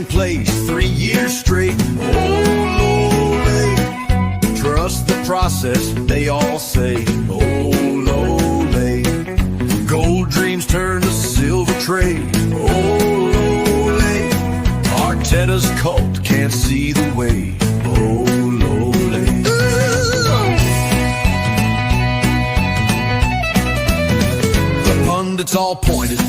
second place 3 years straight. Trust the process, they all say. Gold dreams turn to silver trade. Arteta's cult can't see the way. The pundits all pointed,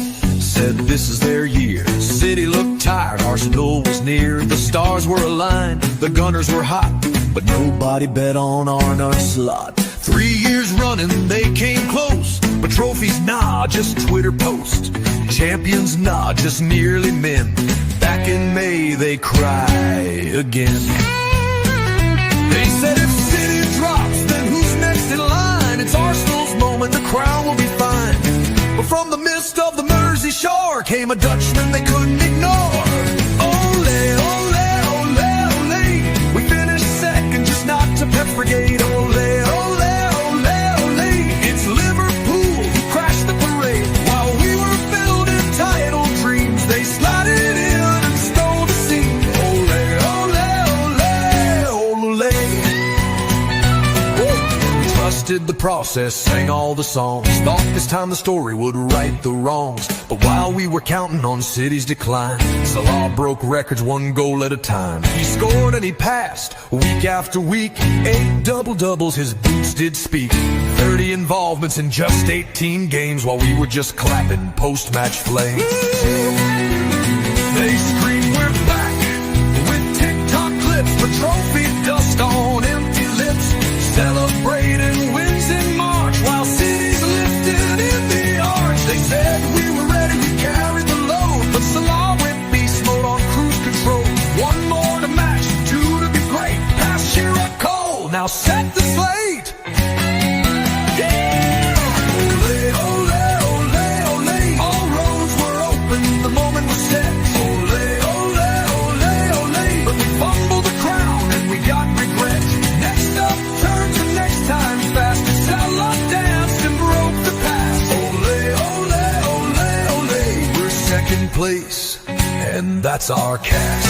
said this is their year. City looked tired, Arsenal was near. The stars were aligned, the Gunners were hot, but nobody bet on Arnold's slot. 3 years running, they came close, but trophies, nah, just Twitter post. Champions, nah, just nearly men. Back in May, they cry again. They said if City drops, then who's next in line? It's Arsenal's moment, the crown will be fine. But from the mist of the Mersey shore came a Dutchman they couldn't ignore. Ole, ole, ole, ole. We finished second, just not to Pep Brigade. Ole, ole, ole, ole. It's Liverpool who crashed the parade. While we were building title dreams, they slided in and stole the scene. Ole, ole, ole, ole. Trusted the process, sang all the songs. Thought this time the story would right the wrongs. But while we were counting on City's decline, Salah broke records 1 goal at a time. He scored and he passed week after week. 8 double-doubles, his boots did speak. 30 involvements in just 18 games, while we were just clapping post-match flames. They scream we're back with TikTok clips, the trophy dust on empty lips. Celebrating wins in March while City's lifted in the arch. They said we were ready to carry the load, but Salah went beast mode on cruise control. 1 more to match, 2 to be great. Pass cheer up Cole, now set the slate. Yeah! Ole, ole, ole, ole. All roads were open, the moment was set. Ole, ole, ole, ole. But we fumbled the crown and we got regret. Next up, turn to next time fast. Salah danced and broke the past. Ole, ole, ole, ole. We're second place, and that's our cast.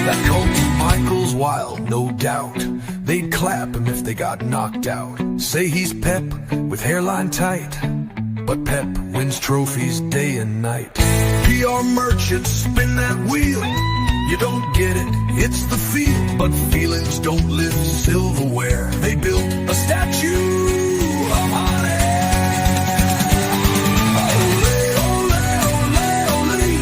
That cult of Michael's wild, no doubt. They'd clap him if they got knocked out. Say he's Pep with hairline tight, but Pep wins trophies day and night. PR merchants spin that wheel. You don't get it, it's the feel. But feelings don't lift silverware. They built a statue of honor. Ole, ole, ole, ole.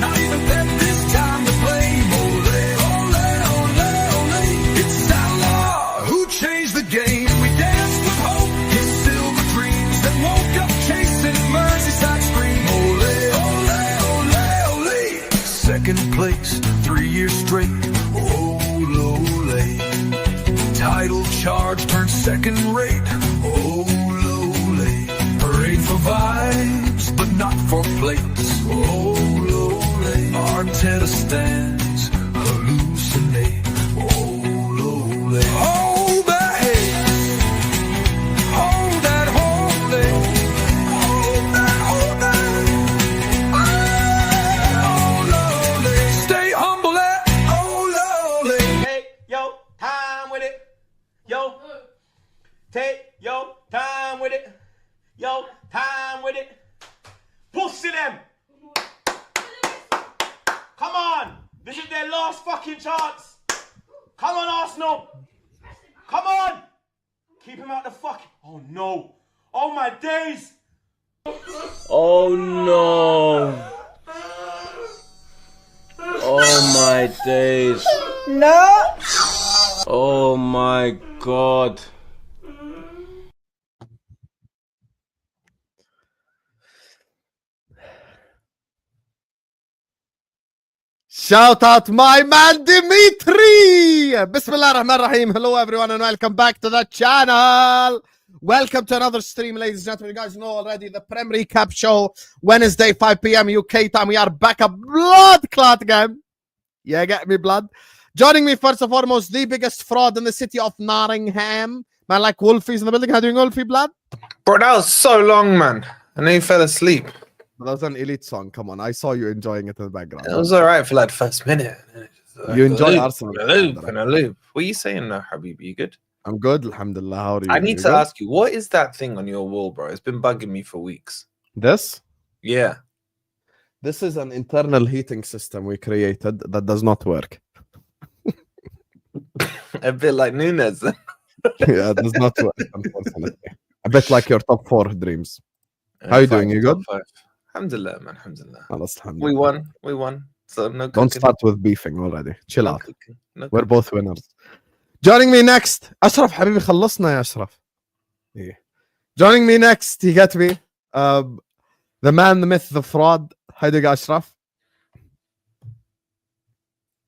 Not even Pep this time to blame. Ole, ole, ole, ole. It's Salah who changed the game. We danced with hope, his silver dreams, then woke up chasing Merseyside scream. Ole, ole, ole, ole. Second place 3 years straight. Ole, ole. Title charge turned second rate. Ole, ole. Parade for vibes, but not for plates. Ole, ole. Arteta stands, hallucinate. Ole, ole. Hold that head. Hold that, hold it. Hold that, hold that. Ole, ole. Stay humble at ole, ole. Take your time with it. Yo, take your time with it. Yo, time with it. Pussy them. Come on. This is their last fucking chance. Come on, Arsenal. Come on. Keep him out the fucking... Oh, no. Oh, my days. Oh no. Oh my days. No. Oh my god. Shout out my man Dimitri! Bismillah ar-Rahman ar-Rahim. Hello everyone and welcome back to the channel. Welcome to another stream, ladies and gentlemen. You guys know already the Prem Recap Show, Wednesday 5 p.m. UK time. We are back, a blood clot game. Yeah, get me blood. Joining me first and foremost, the biggest fraud in the city of Nottingham. Man like Wolfie's in the building. How doing, Wolfie, blood? Bro, that was so long, man. And then he fell asleep. That was an elite song. Come on, I saw you enjoying it in the background. It was alright for like the first minute. You enjoy a loop, Arsenal. A loop and a loop. What are you saying now, Habibi? You good? I'm good, alhamdulillah. How are you? I need You to good? ask you, what is that thing on your wall, bro? It's been bugging me for weeks. This. Yeah. This is an internal heating system we created that does not work. A bit like Nunes. Yeah, it does not work, unfortunately. A bit like your top 4 dreams. How you doing? You good? Alhamdulillah, man. Alhamdulillah. Alhamdulillah. We won. So no Don't cooking. start with beefing already. Chill No out. cooking. No We're cooking. both winners. Joining me next, Ashraf حبيبي خلصنا يا أشرف. Yeah. Joining me next, you get me. The man, the myth, the fraud. How do you go, Ashraf?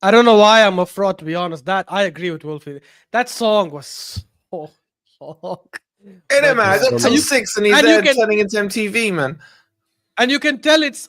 I don't know why I'm a fraud, to be honest. That I agree with Wolfie. That song was so long. Hey there, man. I got And till you- 6 and he's and you there can- turning into MTV, man. And you can tell it's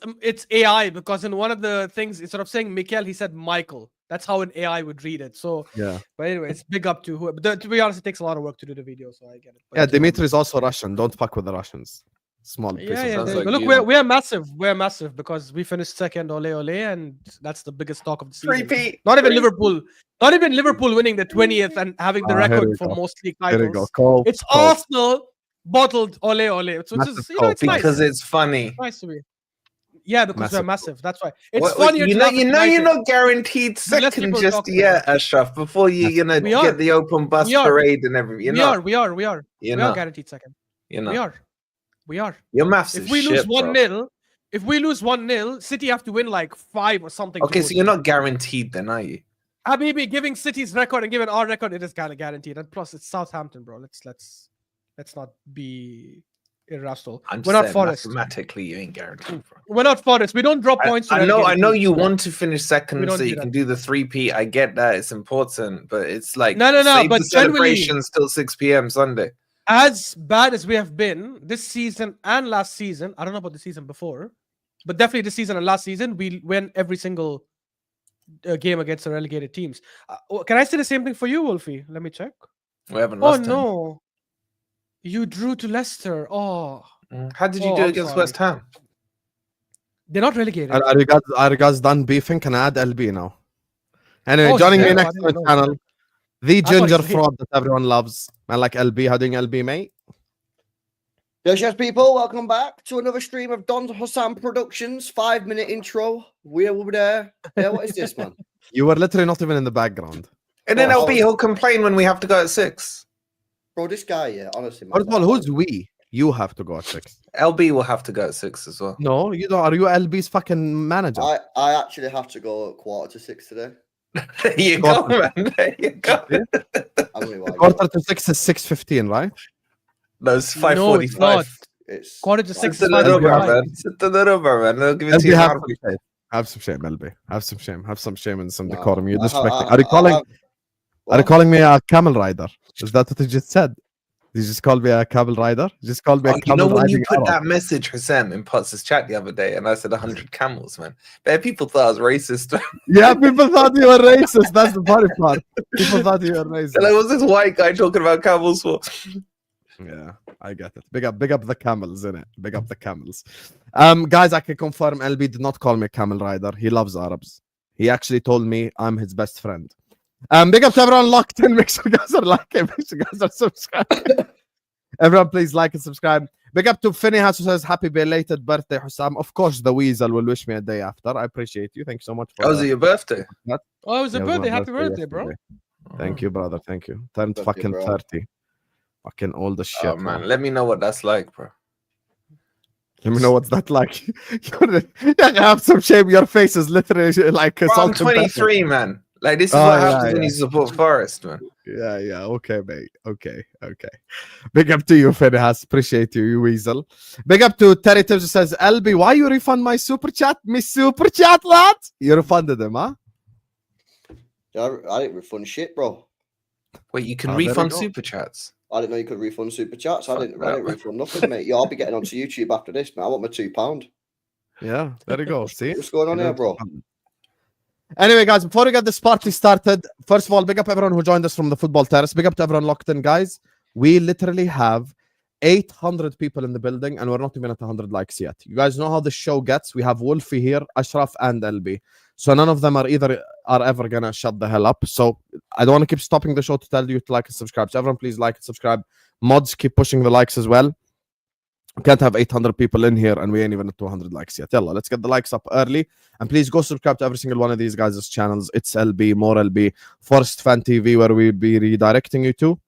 AI because in one of the things, instead of saying Mikel, he said Michael. That's how an AI would read it. So, Yeah. but anyway, it's big up to who. But to be honest, it takes a lot of work to do the video, so I get it. But, Yeah, Dimitri is also Russian. Don't fuck with the Russians. Small piece Yeah, of yeah. sounds there you like go. Look, you, we're, man. we're massive. We're massive because we finished second, ole ole, and that's the biggest talk of the season. Repeat. Not even Liverpool. Not even Liverpool winning the 20th and having the Ah, here we record for go. most league Here we go. titles. Cole. It's Cole. Arsenal bottled ole ole. So Massive it's just, it's nice. Because it's funny. Nice to be. Yeah, because Massive we're massive. That's why. It's What- funnier. You to know, laugh you at know, you're United. not guaranteed But let's second people just talk about yet, Ashraf. Before you, We are. get the open bus We are. parade and everything. You're We not. are. We are. We are. You're We are not. guaranteed second. You're We not. are. We are. Your maths If is we lose shit, bro. 1-0, if we lose 1-0, City have to win like 5 or something. to Okay, go so you're through. not guaranteed then, are you? Habibi, giving City's record and giving our record, it is kind of guaranteed. And plus, it's Southampton, bro. Let's not be irrational. I'm just We're not saying, Forest. mathematically, you ain't guaranteed, bro. We're not Forest. We don't drop points. to I know relegated you teams. want to finish We second don't so do you that. can do the 3P. I get that, it's important, but it's like No, save but the generally- celebrations till 6 p.m. Sunday. As bad as we have been this season and last season, I don't know about the season before, but definitely this season and last season, we win every single game against the relegated teams. Can I say the same thing for you, Wolfie? Let me check. We haven't Oh lost. no, you drew to Leicester. Oh, How did you Oh, do I'm against sorry. West Ham? they're not relegated. Are you guys done beefing? Can I add LB now? Anyway, Oh, joining me shit. next I on the didn't know. channel, the I thought ginger he- fraud that everyone loves. Man like LB. How doing LB, mate? Yes, people, welcome back to another stream of Don Hassan Productions. 5-minute intro. We're there. Yeah, what is this, man? You were literally not even in the background. And then Oh, LB, he'll complain when we have to go at 6. Bro, this guy, yeah, honestly, man. First of all, who's we? You have to go at 6. LB will have to go at 6 as well. No, you don't. Are you LB's fucking manager? I actually have to go at 5:45 today. There you go, man. There you go. I'm only lying. Quarter to 6 is 6:15, right? No, it's No, it's not. 5:45. It's Quarter to 6 Sit is a little bit, 5:45. man. Sit a little bit, man. They'll give it to LB, you. have now. some shame. Have some shame, LB. Have some shame. Have some shame and some No, decorum. You're I ha- disrespecting. I- Are you calling? I- Are you What? calling me a camel rider? Is that what you just said? You just called me a camel rider? You just called me a Oh, you camel know when you riding put Arab. that message, Hassam, in Potts' chat the other day, and I said 100 camels, man. But people thought I was racist. Yeah, people thought you were racist. That's the funny part. People thought you were racist. And I was this white guy talking about camels for. Yeah, I get it. Big up the camels, innit? Big up the camels. Guys, I can confirm LB did not call me a camel rider. He loves Arabs. He actually told me I'm his best friend. Big up to everyone locked in. Make sure you guys are liking. Make sure you guys are subscribing. Everyone, please like and subscribe. Big up to Phineas who says happy belated birthday, Hussam. Of course, the weasel will wish me a day after. I appreciate you. Thank you so much for Oh, was it your birthday? Oh, it was a Yeah, it was birthday. my Happy birthday, bro. yesterday. Thank you, brother. Thank you. Turned Birthday, fucking bro. 30. Fucking old as shit. Oh, man. Let me know what that's like, bro. Let me know what's that like. Have some shame. Your face is literally like a Bro, I'm salt and pepper. 23, man. Like, this is Oh, what yeah, happens when yeah. you support Forest, man. Yeah. Okay, mate. Okay. Big up to you, Finehas. Appreciate you, you weasel. Big up to Terry Tibbs who says, LB, why you refund my super chat? Me super chat, lad? You refunded him, huh? Yeah, I didn't refund shit, bro. Wait, you can Oh, there we refund go. super chats? I didn't know you could refund super chats. I Fuck didn't that, man. refund nothing, mate. Yeah, I'll be getting onto YouTube after this, man. I want my £2. Yeah, there you go. See? What's going on here, bro? Anyway, guys, before we get this party started, first of all, big up everyone who joined us from the football terrace. Big up to everyone locked in, guys. We literally have 800 people in the building, and we're not even at 100 likes yet. You guys know how the show gets. We have Wolfie here, Ashraf, and LB. So none of them are ever gonna shut the hell up. So I don't want to keep stopping the show to tell you to like and subscribe. So everyone, please like and subscribe. Mods, keep pushing the likes as well. We can't have 800 people in here, and we ain't even at 200 likes yet. Yalla, let's get the likes up early. And please go subscribe to every single one of these guys' channels. It's LB, More LB, Forest Fan TV, where we'll be redirecting you to.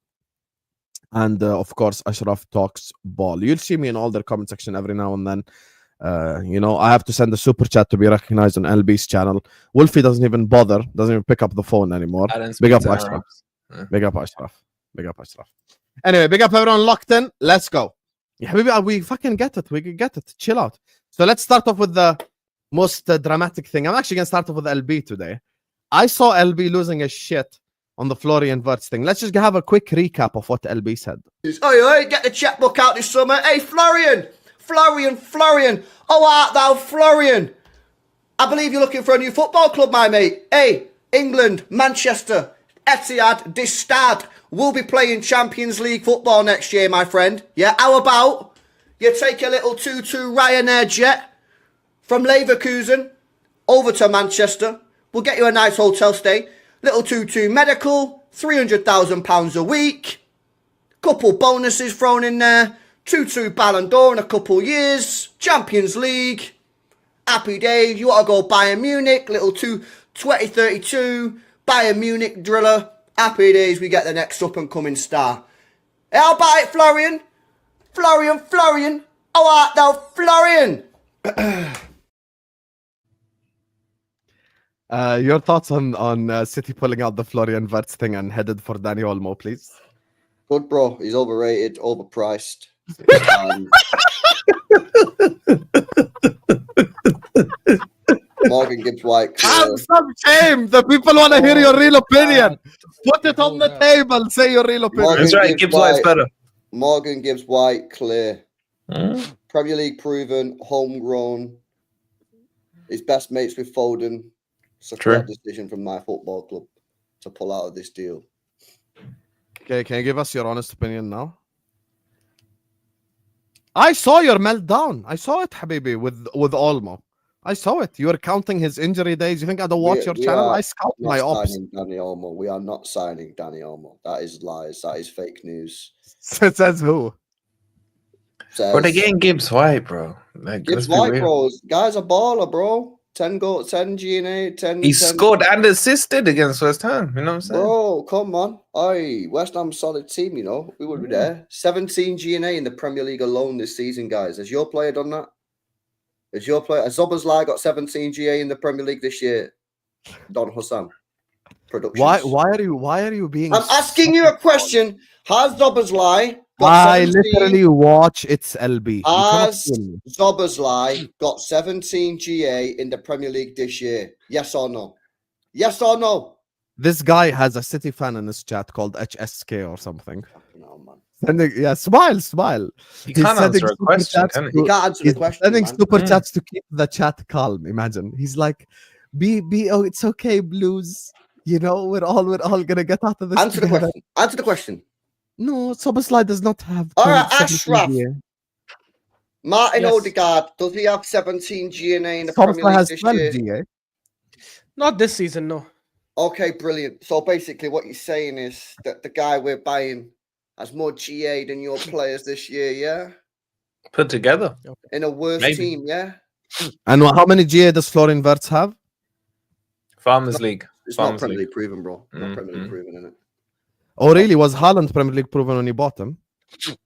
And of course, Ashraf Talks Ball. You'll see me in all their comment section every now and then. You know, I have to send a super chat to be recognized on LB's channel. Wolfie doesn't even bother, doesn't even pick up the phone anymore. Big up Ashraf. Big up Ashraf. Big up Ashraf. Anyway, big up everyone locked in. Let's go. Yeah, baby, we fucking get it. We can get it. Chill out. So let's start off with the most dramatic thing. I'm actually going to start off with LB today. I saw LB losing his shit on the Florian Wirtz thing. Let's just have a quick recap of what LB said. Oi, get the checkbook out this summer. Hey, Florian! Oh, art thou Florian? I believe you're looking for a new football club, my mate. Hey, England, Manchester, Etihad, this stad will be playing Champions League football next year, my friend. Yeah, how about you take a little 2-2 Ryanair jet from Leverkusen over to Manchester. We'll get you a nice hotel stay. Little 2-2 medical, £300,000 a week. Couple bonuses thrown in there. 2-2 Ballon d'Or in a couple years. Champions League. Happy days. You want to go Bayern Munich. Little 2032 Bayern Munich driller. Happy days. We get the next up and coming star. How about it, Florian? Florian. How art thou, Florian? Your thoughts on City pulling out the Florian Wirtz thing and headed for Dani Olmo, please? Good, bro. He's overrated, overpriced. Morgan Gibbs White. Have some shame. The people want to hear your real opinion. Put it on the table. Say your real opinion. That's right. Gibbs White's better. Morgan Gibbs White, clear. Premier League proven, homegrown. His best mates with Foden. It's a clear decision from my football club to pull out of this deal. Okay, can you give us your honest opinion now? I saw your meltdown. I saw it, Habibi, with Olmo. I saw it. You were counting his injury days. You think I don't watch your channel? I scout my ops. Dani Olmo. We are not signing Dani Olmo. That is lies. That is fake news. It says who? But again, Gibbs White, bro. Like, Gibbs White, bro. Guy's a baller, bro. 10 goals, 10 GNA, 10. He scored and assisted against West Ham. You know what I'm saying? Bro, come on. Aye, West Ham's solid team, you know. We would be there. 17 GNA in the Premier League alone this season, guys. Has your player done that? Has Zoboszlai got 17 GA in the Premier League this year? Don Hussam. Productions. Why are you being? I'm asking you a question. Has Zoboszlai got I literally watch its LB. Has Zoboszlai got 17 GA in the Premier League this year? Yes or no? Yes or no? This guy has a City fan in his chat called HSK or something. No, man. Smile. He can't answer a question, can he? He can't answer the question. Sending Man. super chats to keep the chat calm. Imagine he's like, oh, it's okay, Blues. You know, we're all gonna get out of this. Answer the question. No, Zoboszlai does not have. All right, Ashraf. GA. Martin Yes. Odegaard, does he have 17 GNA in the Premier Zoboszlai League has this 12 year? GA. Not this season, no. Okay, brilliant. So basically what you're saying is that the guy we're buying has more GA than your players this year, yeah? Put together. In a worse Maybe. team, yeah? And how many GA does Florian Wirtz have? Farmers League. It's not Farmers Premier League. League proven, bro. Not Premier League proven, innit? Oh, really? Was Haaland Premier League proven when he bought him?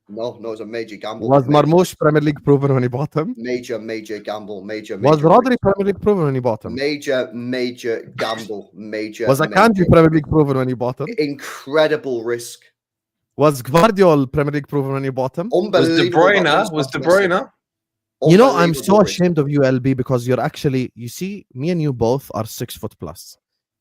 No, it's a major gamble. Was Marmoush Premier League proven when he bought him? Major gamble. Major. Was Rodri Premier League proven when he bought him? Major gamble. Was Akanji Premier League proven when he bought him? Incredible risk. Was Guardiol Premier League proven when he bought him? Was De Bruyne? You know, I'm so ashamed of you, LB, because you're actually, you see, me and you both are 6 foot plus.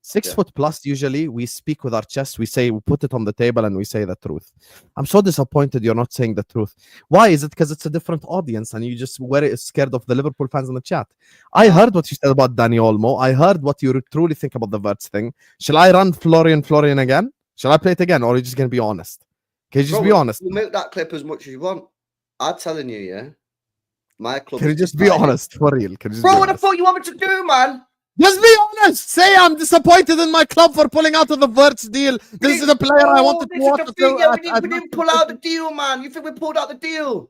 6 foot plus, usually we speak with our chest, we put it on the table and we say the truth. I'm so disappointed you're not saying the truth. Why? Is it because it's a different audience and you just were scared of the Liverpool fans in the chat? I heard what you said about Dani Olmo. I heard what you truly think about the Wirtz thing. Shall I run Florian again? Shall I play it again? Or are you just going to be honest? Can you just be honest? We'll milk that clip as much as you want. I'm telling you, yeah. My club. Can you just be honest for real? Can you just Bro, be what the honest? fuck you want me to do, man? Just be honest. Say I'm disappointed in my club for pulling out of the Wirtz deal. This is the player I wanted to This is watch. the thing, yeah, we didn't pull out the deal, man. You think we pulled out the deal?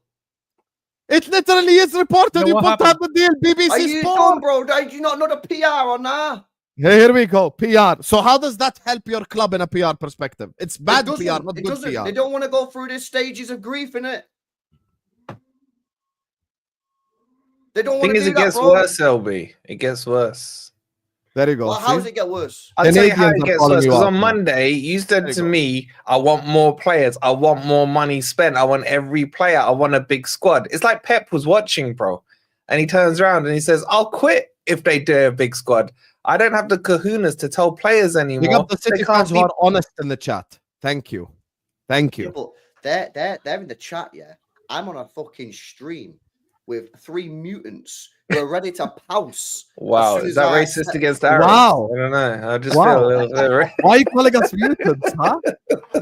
It literally is reported. Yeah, You what put out happened? the deal. Are BBC you Sport. dumb, bro? Do you not know the PR on that? Here we go. PR. So how does that help your club in a PR perspective? It's bad It PR, doesn't. not It good doesn't. PR. They don't want to go through these stages of grief, innit? They don't want Thing to is, do it that, gets bro. worse, LB. It gets worse. There you go. Well, how see? does it get worse? I'll tell you how Canadians it are gets calling worse. you Because out on now. Monday, you There said you to go. me, I want more players. I want more money spent. I want every player. I want a big squad. It's like Pep was watching, bro. And he turns around and he says, I'll quit if they do a big squad. I don't have the kahunas to tell players anymore. Big up the They City can't fans who be- are honest in the chat. Thank you. Thank you. People, they're in the chat, yeah. I'm on a fucking stream with 3 mutants who are ready to pounce. Wow, as soon is as that I racist accept- against Arabs? Wow. I don't know. I just Wow. feel a little bit. Why are you calling us mutants, huh?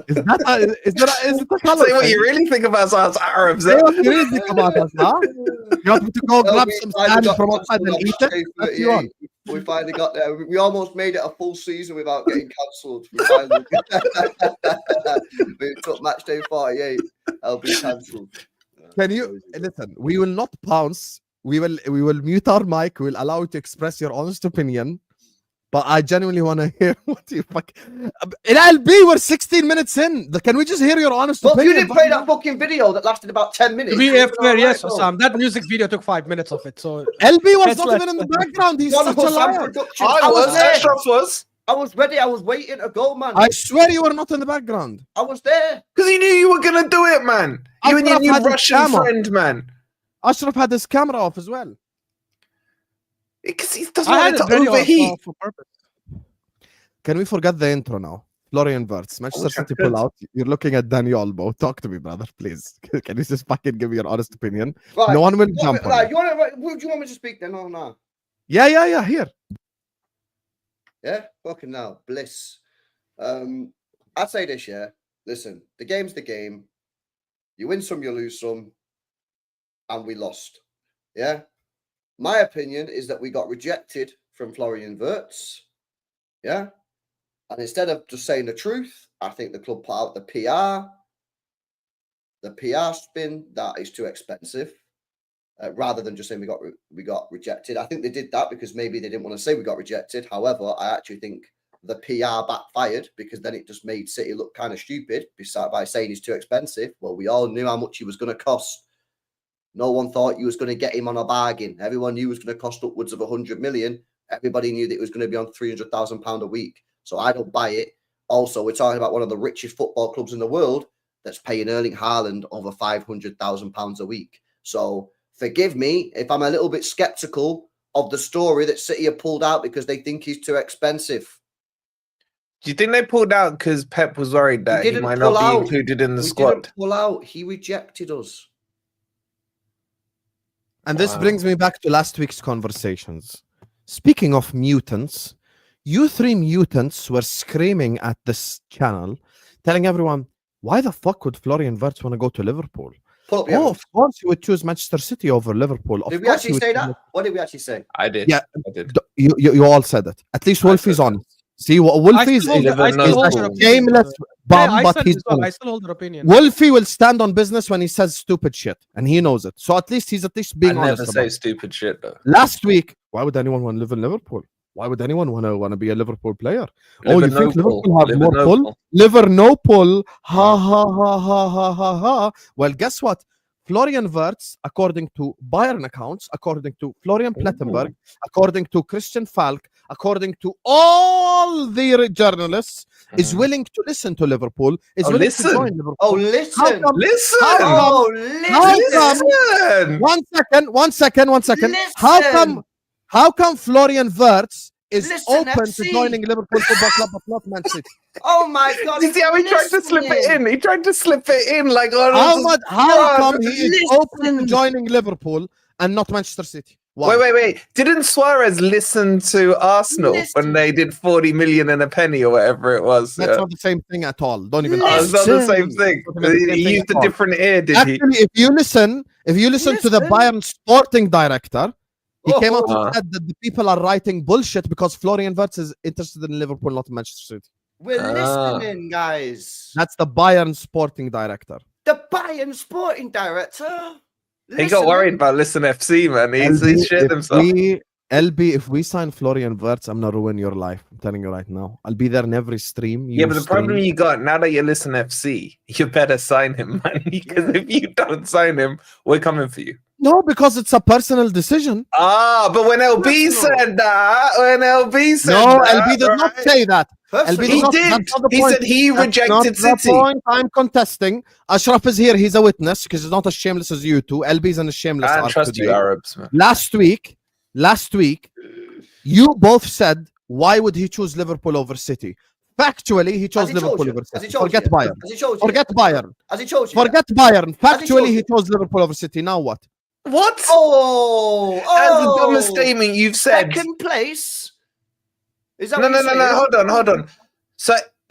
Is that is it a color Say what thing? you really think about us Arabs. Say what you really think about us, huh? You want me to go grab we some finally sand got from outside cancelled and on eat match it? day That's you on. 38. We finally got there. We almost made it a full season without getting cancelled. We finally we took match day 48. I'll be cancelled. Can you listen? We will not pounce. We will mute our mic. We'll allow you to express your honest opinion. But I genuinely want to hear what you fuck. In LB, we're 16 minutes in. Can we just hear your honest Well, opinion? you didn't play that fucking video that lasted about 10 minutes. To be It was fair, all yes, right, though. Sam. That music video took 5 minutes of it. So LB was Let's not let- even in the background. He's John such a Hussam liar. Productions. I was. there. Ashraf was. I was ready. I was waiting to go, man. I swear you were not in the background. I was there. Because he knew you were going to do it, man. You and your Ashraf new had his Russian camera. friend, man. Ashraf had his camera off as well. Because he doesn't I want had it it to ready overheat. for purpose. Can we forget the intro now? Florian Wirtz, Manchester wish I City could. pull out. You're looking at Dani Olmo. Talk to me, brother, please. Can you just fucking give me your honest opinion? Right. No one will jump on Right, you. do you want me to speak then or not? Yeah. Here. Yeah, fucking now, bliss. I'd say this, yeah. Listen, the game's the game. You win some, you lose some, and we lost. Yeah. My opinion is that we got rejected from Florian Wirtz. Yeah. And instead of just saying the truth, I think the club put out the PR. The PR spin that is too expensive. Rather than just saying we got rejected. I think they did that because maybe they didn't want to say we got rejected. However, I actually think the PR backfired because then it just made City look kind of stupid by saying he's too expensive. Well, we all knew how much he was going to cost. No one thought you was going to get him on a bargain. Everyone knew it was going to cost upwards of 100 million. Everybody knew that it was going to be on £300,000 a week. So I don't buy it. Also, we're talking about one of the richest football clubs in the world that's paying Erling Haaland over £500,000 a week. So forgive me if I'm a little bit skeptical of the story that City have pulled out because they think he's too expensive. Do you think they pulled out because Pep was worried that he might not be included in the squad? Didn't pull out. He rejected us. And this brings me back to last week's conversations. Speaking of mutants, you 3 mutants were screaming at this channel, telling everyone, why the fuck would Florian Wirtz want to go to Liverpool? Pull up the Oh, evidence. of course you would choose Manchester City over Liverpool. Of Did we course actually you would say choose that? What did we actually say? I did. Yeah. I did. You all said it. At least I Wolfie's said on. See what Wolfie is I still hold a an opinion. shameless bum, I but said he's as well, on I it. still hold an opinion. Wolfie will stand on business when he says stupid shit, and he knows it. So at least he's being I honest. never about say it. stupid shit though. Last week, why would anyone want to live in Liverpool? Why would anyone want to be a Liverpool player? Oh, you think Liverpool have more pull? Liver no pull. Ha ha ha ha ha ha ha. Well, guess what? Florian Wirtz, according to Bayern accounts, according to Florian Plettenberg, according to Christian Falk, according to all the journalists, is willing to listen to Liverpool. Is willing to join Liverpool. Oh, listen. Listen. Oh, Listen. One second. Listen. How come Florian Wirtz is Listen, open FC. to joining Liverpool Football Club but not Man City? Oh my God. You see how he tried to slip it in? He tried to slip it in like, oh, How come he is open to Listen. joining Liverpool and not Manchester City? Why? Wait. Didn't Suarez listen to Arsenal when they did 40 million and a penny or whatever it was? That's not the same thing at all. Don't even. Oh, it's not the same thing. Not the same He thing used at a all. different ear, did he? Actually, if you listen to the Bayern sporting director, he came out Oh. and said that the people are writing bullshit because Florian Wirtz is interested in Liverpool, not Manchester City. We're Ah. listening, guys. That's the Bayern sporting director. The Bayern sporting director. He got worried about Listen FC, man. He shit himself. If we sign Florian Wirtz, I'm gonna ruin your life. I'm telling you right now. I'll be there in every stream. Yeah, but the problem you got now that you Listen FC, you better sign him, man. Because if you don't sign him, we're coming for you. No, because it's a personal decision. Ah, but when LB said that, No, LB did not say that. LB He not, did. that's not the He point. said he That's rejected not the City. point I'm contesting. Ashraf is here. He's a witness because he's not as shameless as you two. LB is in a shameless I don't arc trust today. you Arabs, man. Last week, you both said, why would he choose Liverpool over City? Factually, he chose Liverpool over City. Forget Bayern. Forget Bayern. Has he told you? Forget Bayern. Has he told Factually, you? he chose Liverpool over City. Now what? What? That's the dumbest statement you've said. Second place. Is that No. what you're saying? Hold on.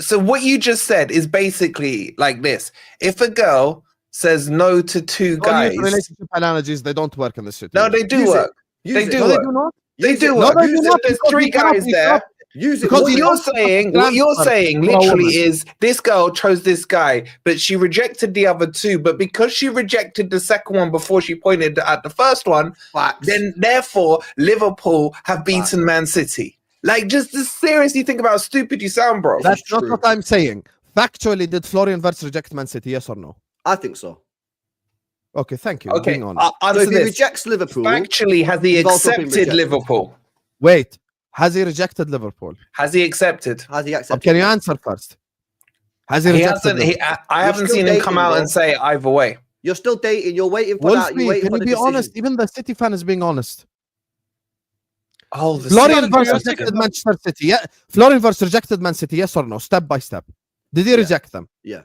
So what you just said is basically like this: if a girl says no to two Don't guys, use relationship analogies. They don't work in the city. no, they do Use it. work. Use They it. do No, work. they do not. They do No, work. they do not. There's Because three you cannot guys be there. stopped. Use it. Because What you you're don't saying, transfer for a literally woman. is this girl chose this guy, but she rejected the other two. But because she rejected the second one before she pointed at the first one, Facts. then therefore Liverpool have beaten Man City. Like, just seriously think about how stupid you sound, bro. That's not true. what I'm saying. Factually, did Florian Wirtz reject Man City? Yes or no? I think so. Okay, thank you. Okay, Being honest. So answer if he this. rejects Liverpool, Factually, has he You've also been accepted rejected. Liverpool? Wait, has he rejected Liverpool? Has he accepted? has he accepted? Can you answer first? Has he He rejected hasn't. I haven't still seen him come dating, out bro. and say either way. You're still dating. You're waiting for that. You're Wolfie, waiting can for you the be decision. honest? Even the City fan is being honest. Oh, the Florian City- Wirtz City- rejected Manchester City. Yeah, Florian Wirtz rejected Man City. Yes or no? Step by step. Did he reject them? Yeah,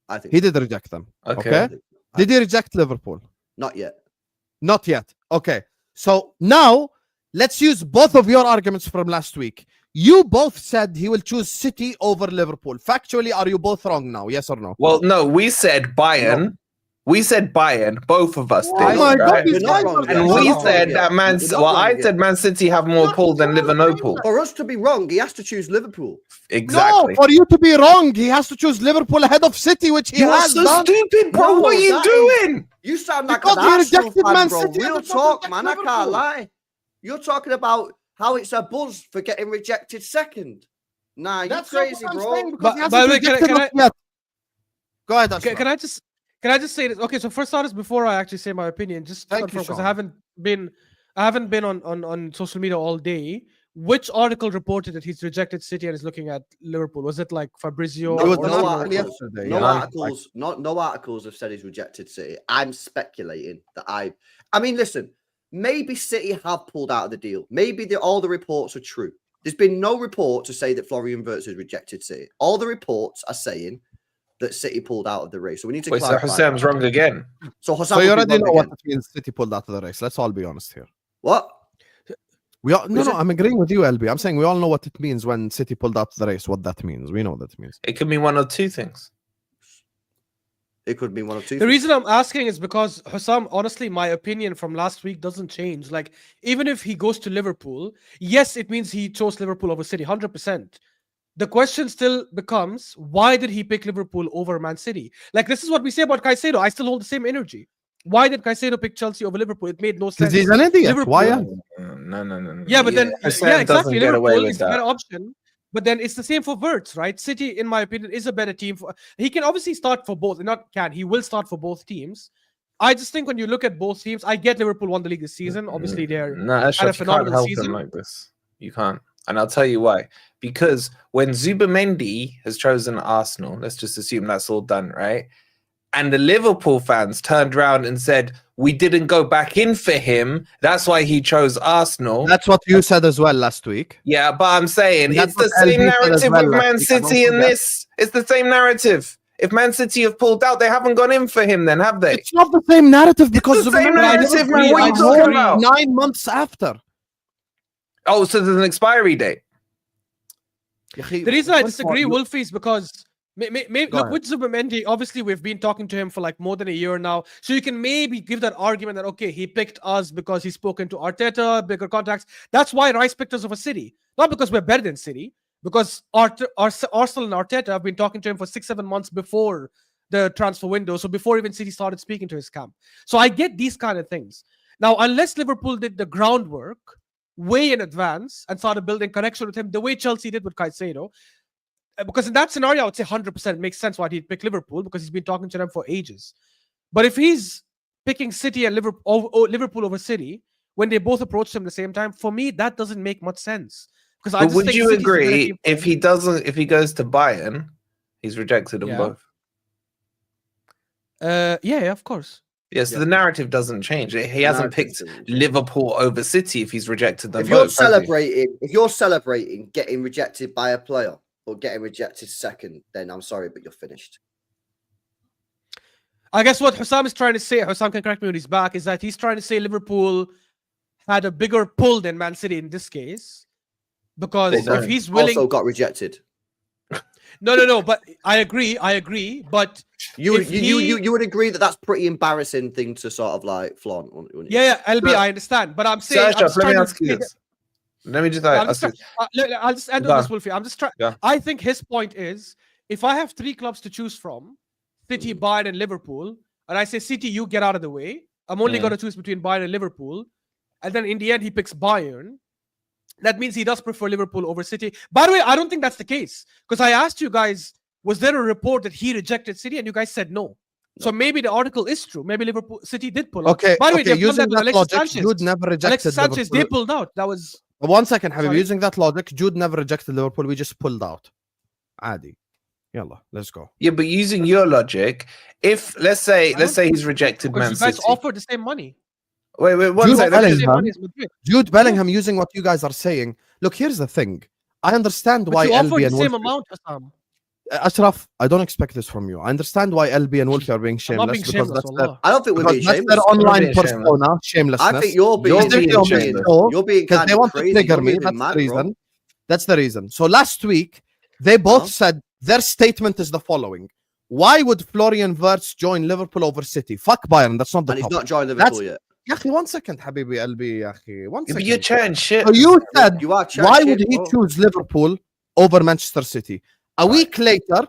I think He did reject them. Okay. Okay. Did he reject Liverpool? not yet. Not yet. Okay. So now let's use both of your arguments from last week. You both said he will choose City over Liverpool. Factually, are you both wrong now? Yes or no? Well, no, we said Bayern. We said Bayern. Both of us did. Oh my God, right? these You're not guys wrong are- yet. And You're we not wrong said yet. that Man. You're not Well, wrong I yet. said Man City have more pull than Liverpool. For us to be wrong, he has to choose Liverpool. Exactly. No, for you to be wrong, he has to choose Liverpool ahead of City, which he You are has so done. stupid, bro. No, what are you that doing? You sound like Because an he Arsenal rejected fan, Man bro. City Real and not talk, reject man. I can't Liverpool. lie. You're talking about how it's a buzz for getting rejected second. Nah, you're That's not crazy, what I'm bro. saying, because But- he hasn't by the way, can I- rejected can us yet. Go ahead, Can, Ashraf. can I just say this? Okay, so first honest, before I actually say my opinion, just Thank you, because Sean. I haven't been on social media all day. Which article reported that he's rejected City and is looking at Liverpool? Was it like Fabrizio? It was or an something? article articles. yesterday, No yeah. articles. No articles have said he's rejected City. I'm speculating that I mean, listen. Maybe City have pulled out of the deal. Maybe all the reports are true. There's been no report to say that Florian Wirtz has rejected City. All the reports are saying that City pulled out of the race. So we need to Wait, so clarify. Hassam's that. wrong again. So Hassan So would you be already wrong know what again. it means City pulled out of the race. Let's all be honest here. What? No, I'm agreeing with you, LB. I'm saying we all know what it means when City pulled out of the race, what that means. We know what that means. It could mean one of two things. It could be one of two. The reason I'm asking is because Hussam, honestly, my opinion from last week doesn't change. Like, even if he goes to Liverpool, yes, it means he chose Liverpool over City, 100%. The question still becomes, why did he pick Liverpool over Man City? Like, this is what we say about Caicedo. I still hold the same energy. Why did Caicedo pick Chelsea over Liverpool? It made no sense. Because he's an idiot. Liverpool- Why? No. Yeah, but then Hassam yeah, doesn't exactly. get away Liverpool with is a better that. option. But then it's the same for Wirtz, right? City, in my opinion, is a better team. He can obviously start for both. He will start for both teams. I just think when you look at both teams, I get Liverpool won the league this season. Obviously, they're No, Ashraf, you can't phenomenal help season. him like this. You can't. And I'll tell you why. Because when Zubamendi has chosen Arsenal, let's just assume that's all done, right? And the Liverpool fans turned around and said, we didn't go back in for him. That's why he chose Arsenal. That's what you said as well last week. Yeah, but I'm saying That's it's the what same LB said as narrative well with last Man week, I don't City in forget. this. It's the same narrative. If Man City have pulled out, they haven't gone in for him then, have they? It's not the same narrative because the same narrative, man. What are you I talking know about? 9 months after. Oh, so there's an expiry date. The reason I disagree, Wolf, Wolfie, is because look, with Zubimendi, obviously we've been talking to him for like more than a year now. So you can maybe give that argument that, okay, he picked us because he's spoken to Arteta, bigger contacts. That's why Rice picked us over City. Not because we're better than City, because Arsenal and Arteta have been talking to him for 6-7 months before the transfer window. So before even City started speaking to his camp. So I get these kind of things. Now, unless Liverpool did the groundwork way in advance and started building connection with him the way Chelsea did with Caicedo, because in that scenario, I would say 100% makes sense why he'd pick Liverpool because he's been talking to them for ages. But if he's picking City and Liverpool over City when they both approached him at the same time, for me that doesn't make much sense. Because I just would think you City's a better agree team if he doesn't? If he goes to Bayern, he's rejected them both. Yeah, of course. Yes, the narrative doesn't change. He hasn't picked Liverpool over City if he's rejected them If both. you're celebrating getting rejected by a player or getting rejected second, then I'm sorry, but you're finished. I guess what Hussam is trying to say, Hussam can correct me when he's back, is that he's trying to say Liverpool had a bigger pull than Man City in this case. Because if he's willing... Also got rejected. No, but I agree, but... You would agree that that's pretty embarrassing thing to sort of like flaunt, wouldn't you? Yeah, LB, I understand, but I'm saying... Let me ask you this. Let me just... I'll just end on this, Wolfie. I'm just trying... Yeah. I think his point is, if I have 3 clubs to choose from, City, Bayern, and Liverpool, and I say, City, you get out of the way, I'm only going to choose between Bayern and Liverpool, and then in the end, he picks Bayern, that means he does prefer Liverpool over City. By the way, I don't think that's the case, because I asked you guys, was there a report that he rejected City, and you guys said no. So maybe the article is true. Maybe City did pull out. Okay, by the way, using that logic, Jude never rejected Alexis Sanchez, Liverpool. they pulled out. That was... 1 second, Habib. Using that logic, Jude never rejected Liverpool. We just pulled out. Adi. Yalla, let's go. Yeah, but using your logic, if let's say he's rejected Man City. You guys offered the same money. Wait, one second. Jude Bellingham, using what you guys are saying. Look, here's the thing. I understand why you LB offered and the same Wolfie... amount, Assam. Ashraf, I don't expect this from you. I understand why LB and Wolfie are being shameless. Because that's I don't think we're being shameless. That's their online persona, shamelessness. I think you're being shameless. You're being because they want crazy. to trigger me. That's the reason. Bro. That's the reason. So last week, they both said their statement is the following. Why would Florian Wirtz join Liverpool over City? Fuck Bayern. That's not the topic. And he's not joined Liverpool yet. Yaki, 1 second, Habibi, LB, Yaki. 1 second. You're chatting shit. So you said, why would he choose Liverpool over Manchester City? A week later,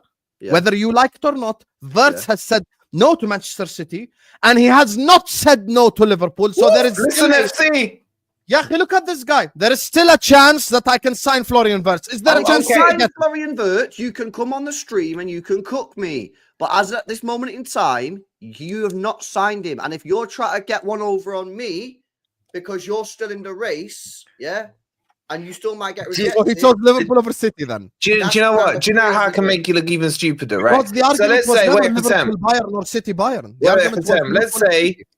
whether you like it or not, Wirtz has said no to Manchester City, and he has not said no to Liverpool. So there is listen, FC. Yeah, look at this guy. There is still a chance that I can sign Florian Wirtz. Is there a chance to sign Florian Wirtz? You can come on the stream and you can cook me. But as at this moment in time, you have not signed him. And if you're trying to get one over on me because you're still in the race, and you still might get rejected. So he chose Liverpool over City then. Do you know what? Do you know how I can make you look even stupider, right? The argument so let's say, wait for Sam. Bayern or City Bayern.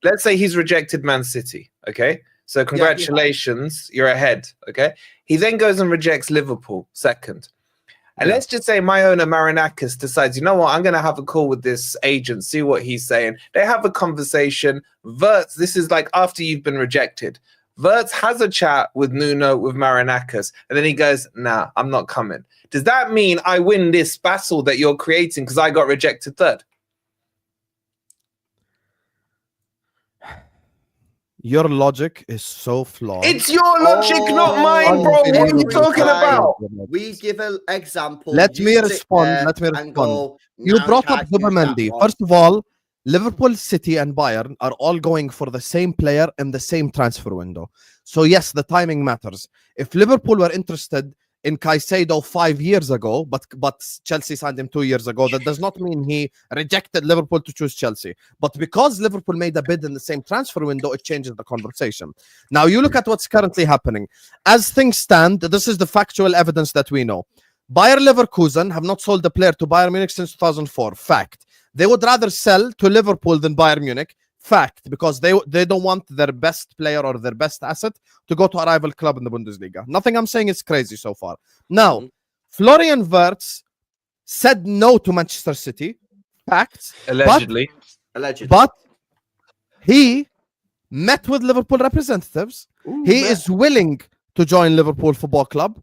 Let's say he's rejected Man City, okay? So congratulations, you're ahead, okay? He then goes and rejects Liverpool second. And let's just say my owner Marinakis decides, you know what, I'm going to have a call with this agent, see what he's saying. They have a conversation. Wirtz, this is like after you've been rejected. Wirtz has a chat with Nuno, with Marinakis, and then he goes, nah, I'm not coming. Does that mean I win this battle that you're creating because I got rejected third? Your logic is so flawed. It's your logic, not mine, bro. What are you talking about? We give an example. Let me respond. You brought up Zubimendi. First of all, Liverpool, City, and Bayern are all going for the same player in the same transfer window. So yes, the timing matters. If Liverpool were interested in Caicedo 5 years ago, but Chelsea signed him 2 years ago, that does not mean he rejected Liverpool to choose Chelsea. But because Liverpool made a bid in the same transfer window, it changes the conversation. Now you look at what's currently happening. As things stand, this is the factual evidence that we know. Bayer Leverkusen have not sold the player to Bayern Munich since 2004. Fact. They would rather sell to Liverpool than Bayern Munich. Fact, because they don't want their best player or their best asset to go to a rival club in the Bundesliga. Nothing I'm saying is crazy so far. Now, Florian Wirtz said no to Manchester City facts. Allegedly. Allegedly. But he met with Liverpool representatives. He is willing to join Liverpool Football Club,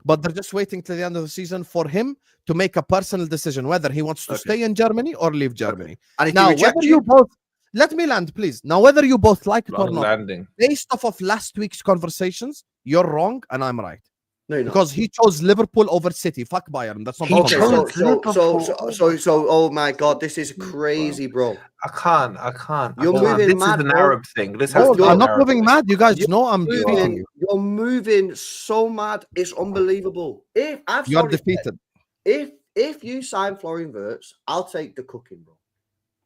but they're just waiting till the end of the season for him to make a personal decision whether he wants to stay in Germany or leave Germany. And if Now, he rejects whether you both let me land, please. Now, whether you both like it or Long not, landing. based off of last week's conversations, you're wrong and I'm right. No, you're not. Because he chose Liverpool over City. Fuck Bayern. That's not Okay, conversation. so, oh my God, this is crazy, bro. I can't. You're I can't. moving This mad, is an bro. Arab thing. This has No, to be I'm an not Arab moving thing. mad. You guys know I'm defeating you. You're moving so mad. It's unbelievable. You are defeated. If you sign Florian Wirtz, I'll take the cooking, bro.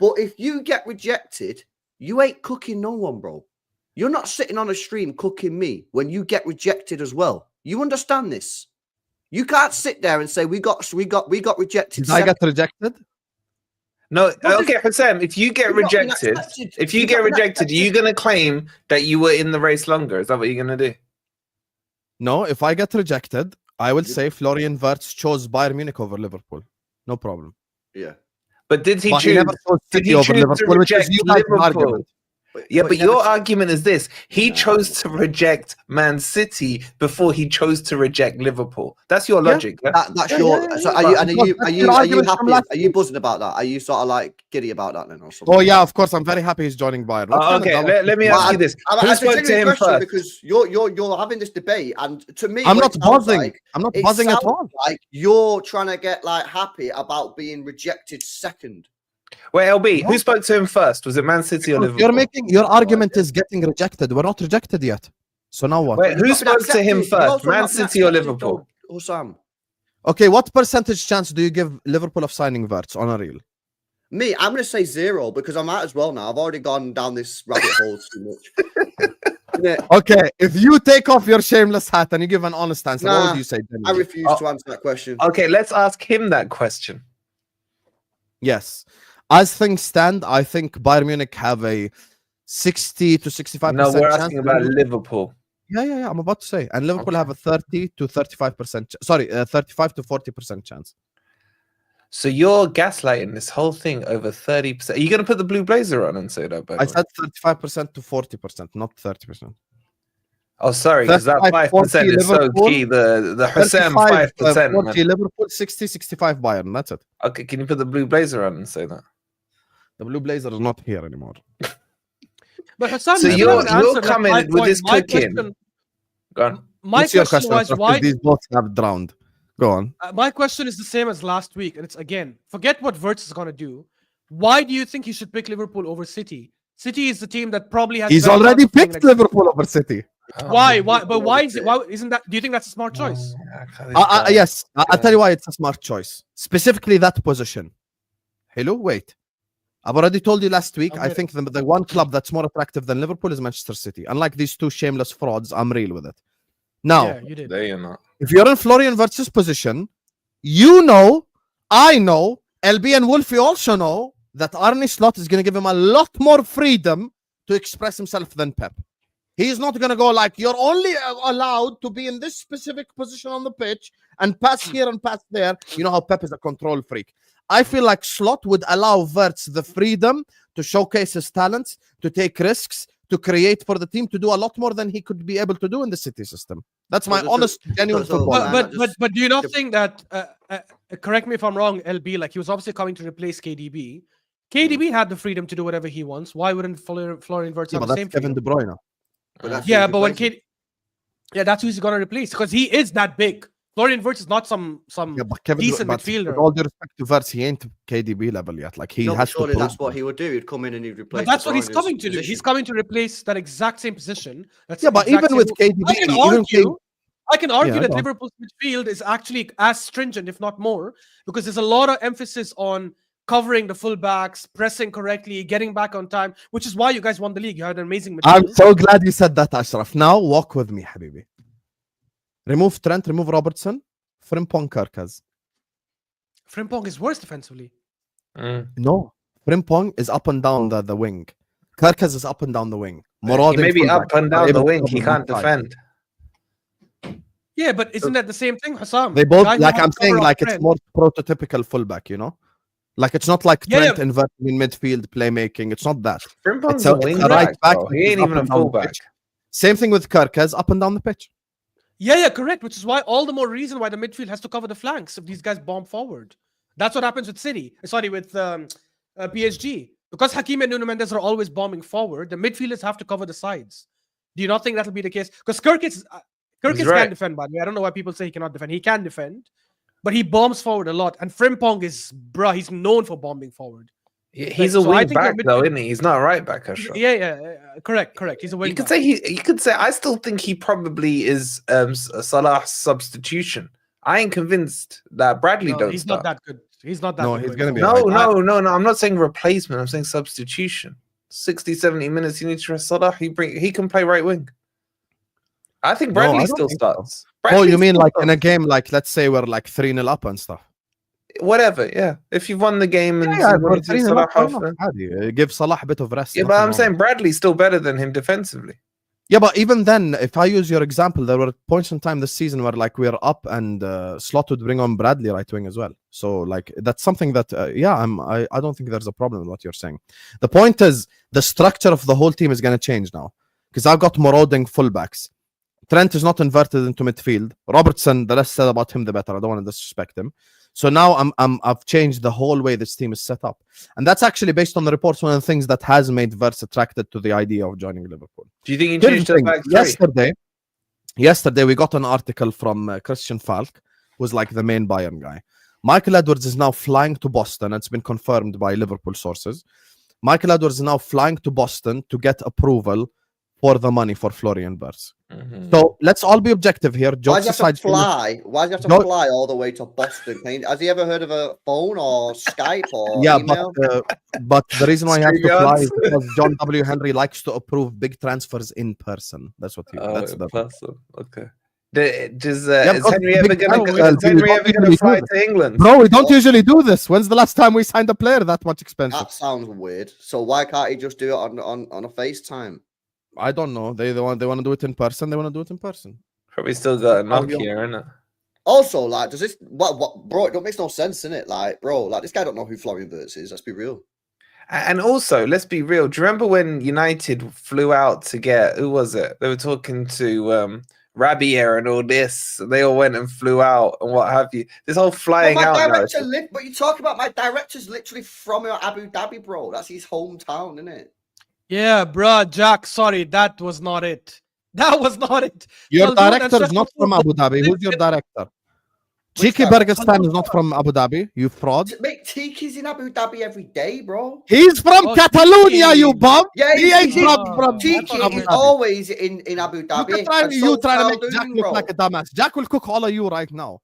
But if you get rejected, you ain't cooking no one, bro. You're not sitting on a stream cooking me when you get rejected as well. You understand this? You can't sit there and say we got rejected. Did I get rejected? No, okay, Hussam, if you get You've not been rejected, accepted. if you You've get not been rejected, are you going to claim that you were in the race longer? Is that what you're going to do? No, if I get rejected, I will say Florian Wirtz chose Bayern Munich over Liverpool. No problem. Yeah. But did he But choose? never chose Did City he over choose to Liverpool, which is reject you guys' Liverpool? argument. But your argument is this: he chose to reject Man City before he chose to reject Liverpool. That's your logic. Yeah? That's your. So are you happy? Are you buzzing about that? Are you sort of like giddy about that then, or something? Oh yeah, of course. I'm very happy he's joining Bayern. Okay, let me ask you this: who spoke to him first? Because you're having this debate, and to me, I'm not buzzing. I'm not buzzing at all. Like you're trying to get like happy about being rejected second. Wait, LB, who spoke to him first? Was it Man City or Liverpool? You're making your argument is getting rejected. We're not rejected yet. So now what? Wait, who spoke to him first? Man City or Liverpool? Hussam. Okay, what percentage chance do you give Liverpool of signing Wirtz on a reel? Me, I'm going to say 0 because I might as well now. I've already gone down this rabbit hole too much. Okay, if you take off your shameless hat and you give an honest answer, what would you say? I refuse to answer that question. Okay, let's ask him that question. Yes. As things stand, I think Bayern Munich have a 60 to 65%. No, we're chance. asking about Liverpool. Yeah. I'm about to say, and Liverpool have a 30 to 35%. Sorry, 35 to 40% chance. So you're gaslighting this whole thing over 30%. Are you going to put the blue blazer on and say that? I said 35% to 40%, not 30%. Oh, sorry, because that 5% is so key. The Hussam 5%. 40 Liverpool, 60, 65 Bayern. That's it. Okay, can you put the blue blazer on and say that? The blue blazer is not here anymore. But Hussam, So you haven't you're answered coming my with point. this My cooking. question- Go on. My What's your question was Ashraf? why. These both have drowned. Go on. My question is the same as last week, and it's again, forget what Wirtz is going to do. Why do you think he should pick Liverpool over City? City is the team that probably has. He's better already chances of winning picked next Liverpool over City. Why? But why is it? Why isn't that? Do you think that's a smart choice? Yes, I'll tell you why it's a smart choice. Specifically that position. Hello, wait. I've already told you last week. I think the one club that's more attractive than Liverpool is Manchester City. Unlike these two shameless frauds, I'm real with it. Now, Yeah, you did. There you're not. if you're in Florian Wirtz's position, you know, I know, LB and Wolfie also know that Arne Slot is going to give him a lot more freedom to express himself than Pep. He's not going to go like, you're only allowed to be in this specific position on the pitch and pass here and pass there. You know how Pep is a control freak. I feel like Slot would allow Wirtz the freedom to showcase his talents, to take risks, to create for the team, to do a lot more than he could be able to do in the City system. That's my honest, genuine football. But do you not think that? Correct me if I'm wrong, LB. Like he was obviously coming to replace KDB. KDB had the freedom to do whatever he wants. Why wouldn't Florian Wirtz have the same Kevin De freedom? Bruyne. Yeah, but when that's who he's gonna replace because he is that big. Florian Wirtz is not some decent midfielder. With all due respect to Wirtz, he ain't KDB level yet. Like he has surely to. That's what he would do. He'd come in and he'd replace. But that's what he's De Bruyne's coming to do. position. He's coming to replace that exact same position. That's Yeah, the but exact even same with role. KDB, I can argue Yeah, that go on. Liverpool's midfield is actually as stringent, if not more, because there's a lot of emphasis on covering the fullbacks, pressing correctly, getting back on time, which is why you guys won the league. You had an amazing midfield. I'm so glad you said that, Ashraf. Now walk with me, Habibi. Remove Trent, remove Robertson, Frimpong, Kerkez. Frimpong is worse defensively. No, Frimpong is up and down the wing. Kerkez is up and down the wing. He may be up and down the wing. He can't defend. Yeah, but isn't that the same thing, Hussam? They both, Guy who like has I'm saying, cover like up it's Trent. more prototypical fullback, you know? Like it's not like Yeah, Trent inverting in midfield playmaking. It's not that. Frimpong's It's a a wing right back, back. bro. He ain't up even a and down the fullback. pitch. Same thing with Kerkez, up and down the pitch. Yeah, correct. Which is why all the more reason why the midfield has to cover the flanks if these guys bomb forward. That's what happens with City. Sorry, with PSG. Because Hakim and Nuno Mendes are always bombing forward, the midfielders have to cover the sides. Do you not think that'll be the case? Because Kerkez can defend, by the way. I don't know why people say he cannot defend. He can defend, but he bombs forward a lot. And Frimpong is, he's known for bombing forward. He's a wing back though, isn't he? He's not a right back, Ashraf. Yeah, correct. He's a wing You could back. say you could say I still think he probably is Salah's substitution. I ain't convinced that Bradley don't he's start. not that good. He's not that No, good. he's gonna be No. I'm not saying replacement. I'm saying substitution. 60, 70 minutes. You need to rest Salah. He can play right wing. I think Bradley I don't still think so. starts. Oh, Bradley you mean still like in a starts. game, like let's say we're like 3-0 up and stuff. Whatever, yeah. If you've won the game and Yeah, you want to do Salah half, give Salah a bit of rest. yeah, but nothing I'm wrong. saying Bradley's still better than him defensively. Yeah, but even then, if I use your example, there were points in time this season where like we're up and Slot would bring on Bradley right wing as well. So like that's something that I don't think there's a problem with what you're saying. The point is the structure of the whole team is going to change now because I've got marauding fullbacks. Trent is not inverted into midfield. Robertson, the less said about him, the better. I don't want to disrespect him. So now I've changed the whole way this team is set up, and that's actually based on the reports. One of the things that has made Wirtz attracted to the idea of joining Liverpool. Do you think he Here's changed the it thing. back Yesterday we got an article from Christian Falk, who's like the main Bayern guy. Michael Edwards is now flying to Boston. It's been confirmed by Liverpool sources. Michael Edwards is now flying to Boston to get approval for the money for Florian Wirtz. Mm-hmm. So let's all be objective here. Why does he have to fly? Why does he have to fly all the way to Boston? Has he ever heard of a phone or Skype or email? But the reason why he has to fly is because John W. Henry likes to approve big transfers in person. That's what he. That's the person. Okay. Is Henry ever going to fly to England? Bro, we don't usually do this. When's the last time we signed a player that much expensive? That sounds weird. So why can't he just do it on a FaceTime? I don't know. They want to do it in person. They want to do it in person. Probably still got a knock here, innit? Also, like, does this what bro? It don't make no sense, innit? Like, bro, like this guy don't know who Florian Wirtz is. Let's be real. And also, let's be real. Do you remember when United flew out to get who was it? They were talking to Rabier and all this. They all went and flew out and what have you. This whole flying out. But you talk about my director's literally from Abu Dhabi, bro. That's his hometown, isn't it? Yeah, bro, Jack. Sorry, that was not it. That was not it. Your director is not from Abu Dhabi. Who's your director? Tiki Bergestan is not from Abu Dhabi. You fraud. Mate, Tiki's in Abu Dhabi every day, bro. He's from Catalonia, you bum. Yeah, he ain't from Tiki is always in Abu Dhabi. You trying to make Jack look like a dumbass. Jack will cook all of you right now.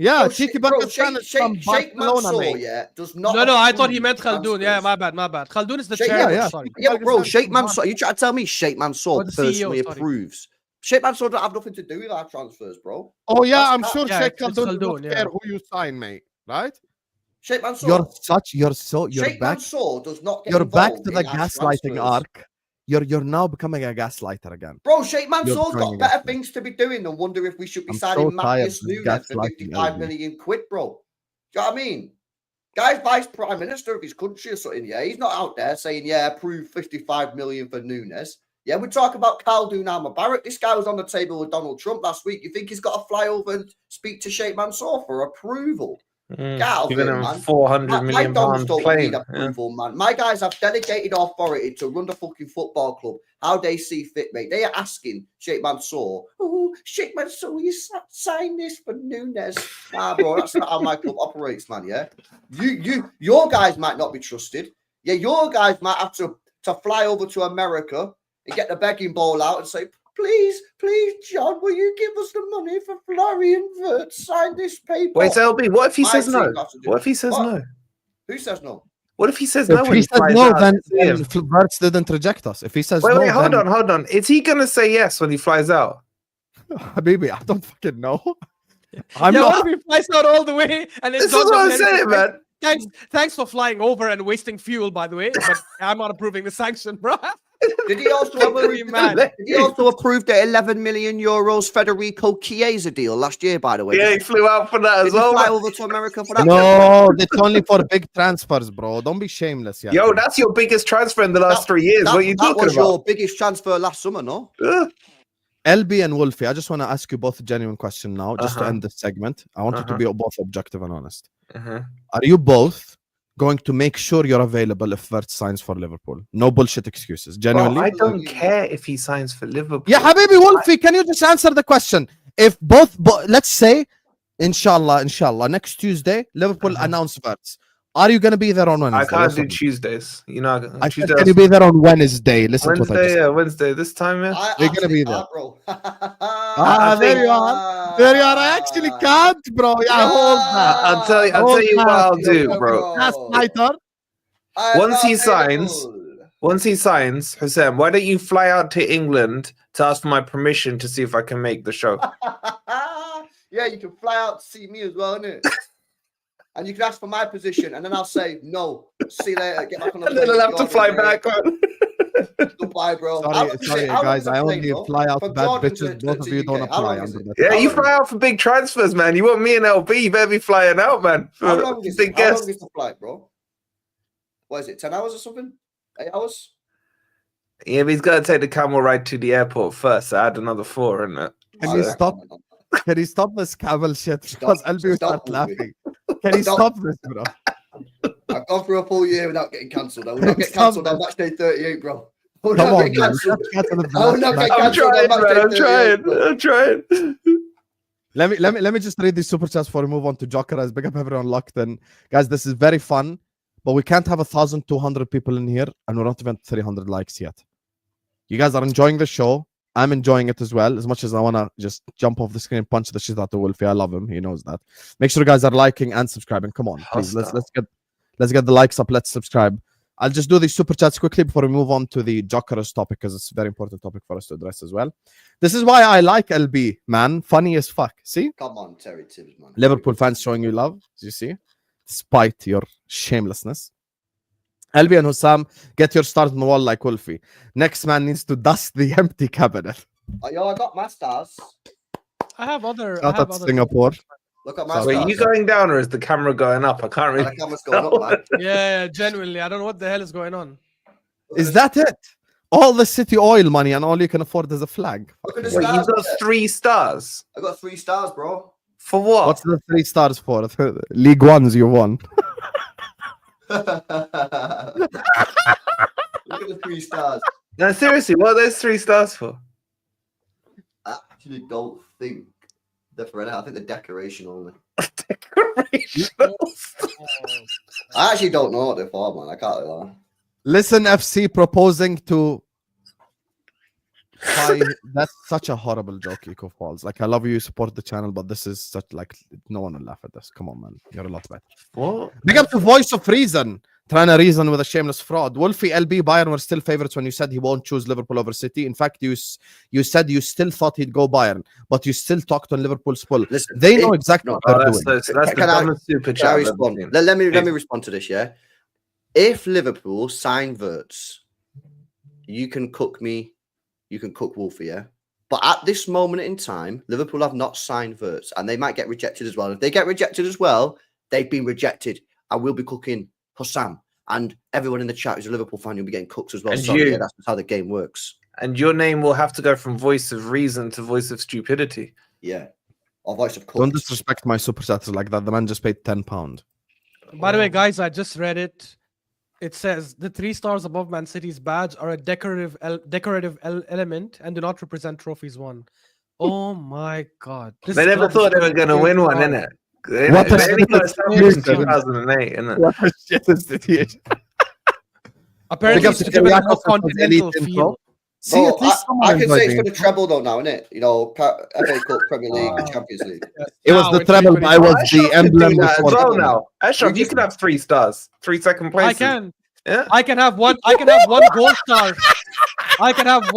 Yeah, Tiki Bergestan is from Barcelona, mate. Yeah, does not. No, I thought he meant Khaldoon. Yeah, my bad. Khaldoon is the chairman. Sorry. Yeah, but bro, Sheikh Mansour. You trying to tell me Sheikh Mansour personally approves? Sheikh Mansour don't have nothing to do with our transfers, bro. Oh yeah, I'm sure Sheikh Khaldoon don't care who you sign, mate. Right? Sheikh Mansour. You're Sheikh back. Mansour does not get You're back to the gaslighting gaslighting arc. You're now becoming a gaslighter again. Bro, Sheikh Mansour's got better things to be doing than wonder if we should be signing Matthias Nunes for 55 million quid, bro. Do you know what I mean? Guy's vice prime minister of his country or something, yeah? He's not out there saying, yeah, approve 55 million for Nunes. Yeah, we talk about Khaldoon Al-Mubarak. This guy was on the table with Donald Trump last week. You think he's got to fly over and speak to Sheikh Mansour for approval? Get out of it, man. 400 million pounds don't need approval, man. My guys have delegated authority to run the fucking football club how they see fit, mate. They are asking Sheikh Mansour, oh, Sheikh Mansour, will you sign this for Nunes? Nah, bro, that's not how my club operates, man, yeah? Your guys might not be trusted. Yeah, your guys might have to fly over to America and get the begging bowl out and say, please, John, will you give us the money for Florian Wirtz? Sign this paper. Wait, so LB, what if he says no? What if he says no? Who says no? What if he says no? If he says no, then Wirtz didn't reject us. If he says no, wait, hold on. Is he gonna say yes when he flies out? Habibi, I don't fucking know. What if he flies out all the way? And this is what I'm saying, man. Thanks for flying over and wasting fuel, by the way. But I'm not approving the sanction, bro. Did he also approve the 11 million euros Federico Chiesa deal last year, by the way? Yeah, he flew out for that as Did he well. fly man. over to America for that? No, it's only for big transfers, bro. Don't be shameless. Yeah. Yo, that's your biggest transfer in the last 3 years. What are you That talking was about? your biggest transfer last summer, no? LB and Wolfie, I just want to ask you both a genuine question now, just to end this segment. I want you to be both objective and honest. Are you both going to make sure you're available if Wirtz signs for Liverpool? No bullshit excuses. Genuinely. Bro, I don't care if he signs for Liverpool. Yeah, Habibi Wolfie, can you just answer the question? If both, let's say, inshallah, next Tuesday, Liverpool announce Wirtz. Are you going to be there on Wednesday? I can't do Tuesdays. You know, Tuesday. Can you be there on Wednesday? Listen to what I just said. Wednesday. This time, yeah. You're going to be there. Bro. There you are. There you are. I actually can't, bro. Yeah, hold that. I'll tell you what I'll do, bro. That's tighter. Once he signs, Hussein, why don't you fly out to England to ask for my permission to see if I can make the show? Yeah, you can fly out to see me as well, innit? And you can ask for my position, and then I'll say no. See you later. Get back on the plane. And then I'll have to fly back on. Goodbye, bro. Sorry, guys. I only fly out bad bitches. Both of you don't apply. Yeah, you fly out for big transfers, man. You want me and LB? You better be flying out, man. How long is the flight, bro? What is it? 10 hours or something? 8 hours? Yeah, but he's got to take the camel ride to the airport first. So add another 4, isn't it? Can you stop? Can you stop this camel shit? Because LB will start laughing. Can you stop this, bro? I've gone through a full year without getting cancelled. I will not get cancelled on match day 38, bro. I will not get cancelled. I'm trying. Let me just read these super chats before we move on to Gyokeres. Big up everyone locked in. Guys, this is very fun, but we can't have 1,200 people in here, and we're not even 300 likes yet. You guys are enjoying the show. I'm enjoying it as well, as much as I want to just jump off the screen and punch the shit out of Wolfie. I love him. He knows that. Make sure you guys are liking and subscribing. Come on, please. Let's get the likes up. Let's subscribe. I'll just do these super chats quickly before we move on to the Gyokeres topic, because it's a very important topic for us to address as well. This is why I like LB, man. Funny as fuck. See? Come on, Terry Tibbs, man. Liverpool fans showing you love. You see? Despite your shamelessness. LB and Hussam, get your stars on the wall like Wolfie. Next man needs to dust the empty cabinet. Oh, yo, I got my stars. I have other. Shout out to Singapore. Look at my stars. Wait, you going down or is the camera going up? I can't really. The camera's going up, man. Yeah, genuinely. I don't know what the hell is going on. Is that it? All the city oil money and all you can afford is a flag. Look at the Wait, stars. you've got 3 stars. I got 3 stars, bro. For what? What's the 3 stars for? League Ones you won. Look at the 3 stars. No, seriously, what are those 3 stars for? I actually don't think they're for anything. I think they're decoration only. Decoration. I actually don't know what they're for, man. I can't lie. Listen, FC proposing to buy. That's such a horrible joke, Eco Falls. Like, I love you, support the channel, but this is such like no one will laugh at this. Come on, man. You're a lot better. What? Big up to Voice of Reason. Trying to reason with a shameless fraud. Wolfie, LB, Bayern were still favorites when you said he won't choose Liverpool over City. In fact, you said you still thought he'd go Bayern, but you still talked on Liverpool's pull. Listen, they know exactly what they're doing. That's the dumbest super chat. Respond? Let me respond to this, yeah? If Liverpool sign Wirtz, you can cook me, you can cook Wolfie, yeah? But at this moment in time, Liverpool have not signed Wirtz, and they might get rejected as well. If they get rejected as well, they've been rejected. I will be cooking Hussam, and everyone in the chat who's a Liverpool fan, you'll be getting cooked as well. And So yeah, that's how the game works. And your name will have to go from voice of reason to voice of stupidity. Yeah. Or voice of cooked. Don't disrespect my super chatters like that. The man just paid £10. By the way, guys, I just read it. It says the 3 stars above Man City's badge are a decorative element and do not represent trophies won. Oh my God! They never thought they were going to win one, innit? What a shit in 2008, innit? What a shit institution. Apparently, it's to give it a more continental feel. See, at least I can say it's for the treble though now, innit? You know, FA Cup, Premier League, and Champions League. It was the treble, but I was the emblem before. Well, now, Ashraf, you can have 3 stars, 3 second places. I can. Yeah. I can have one. I can have one gold star. I can have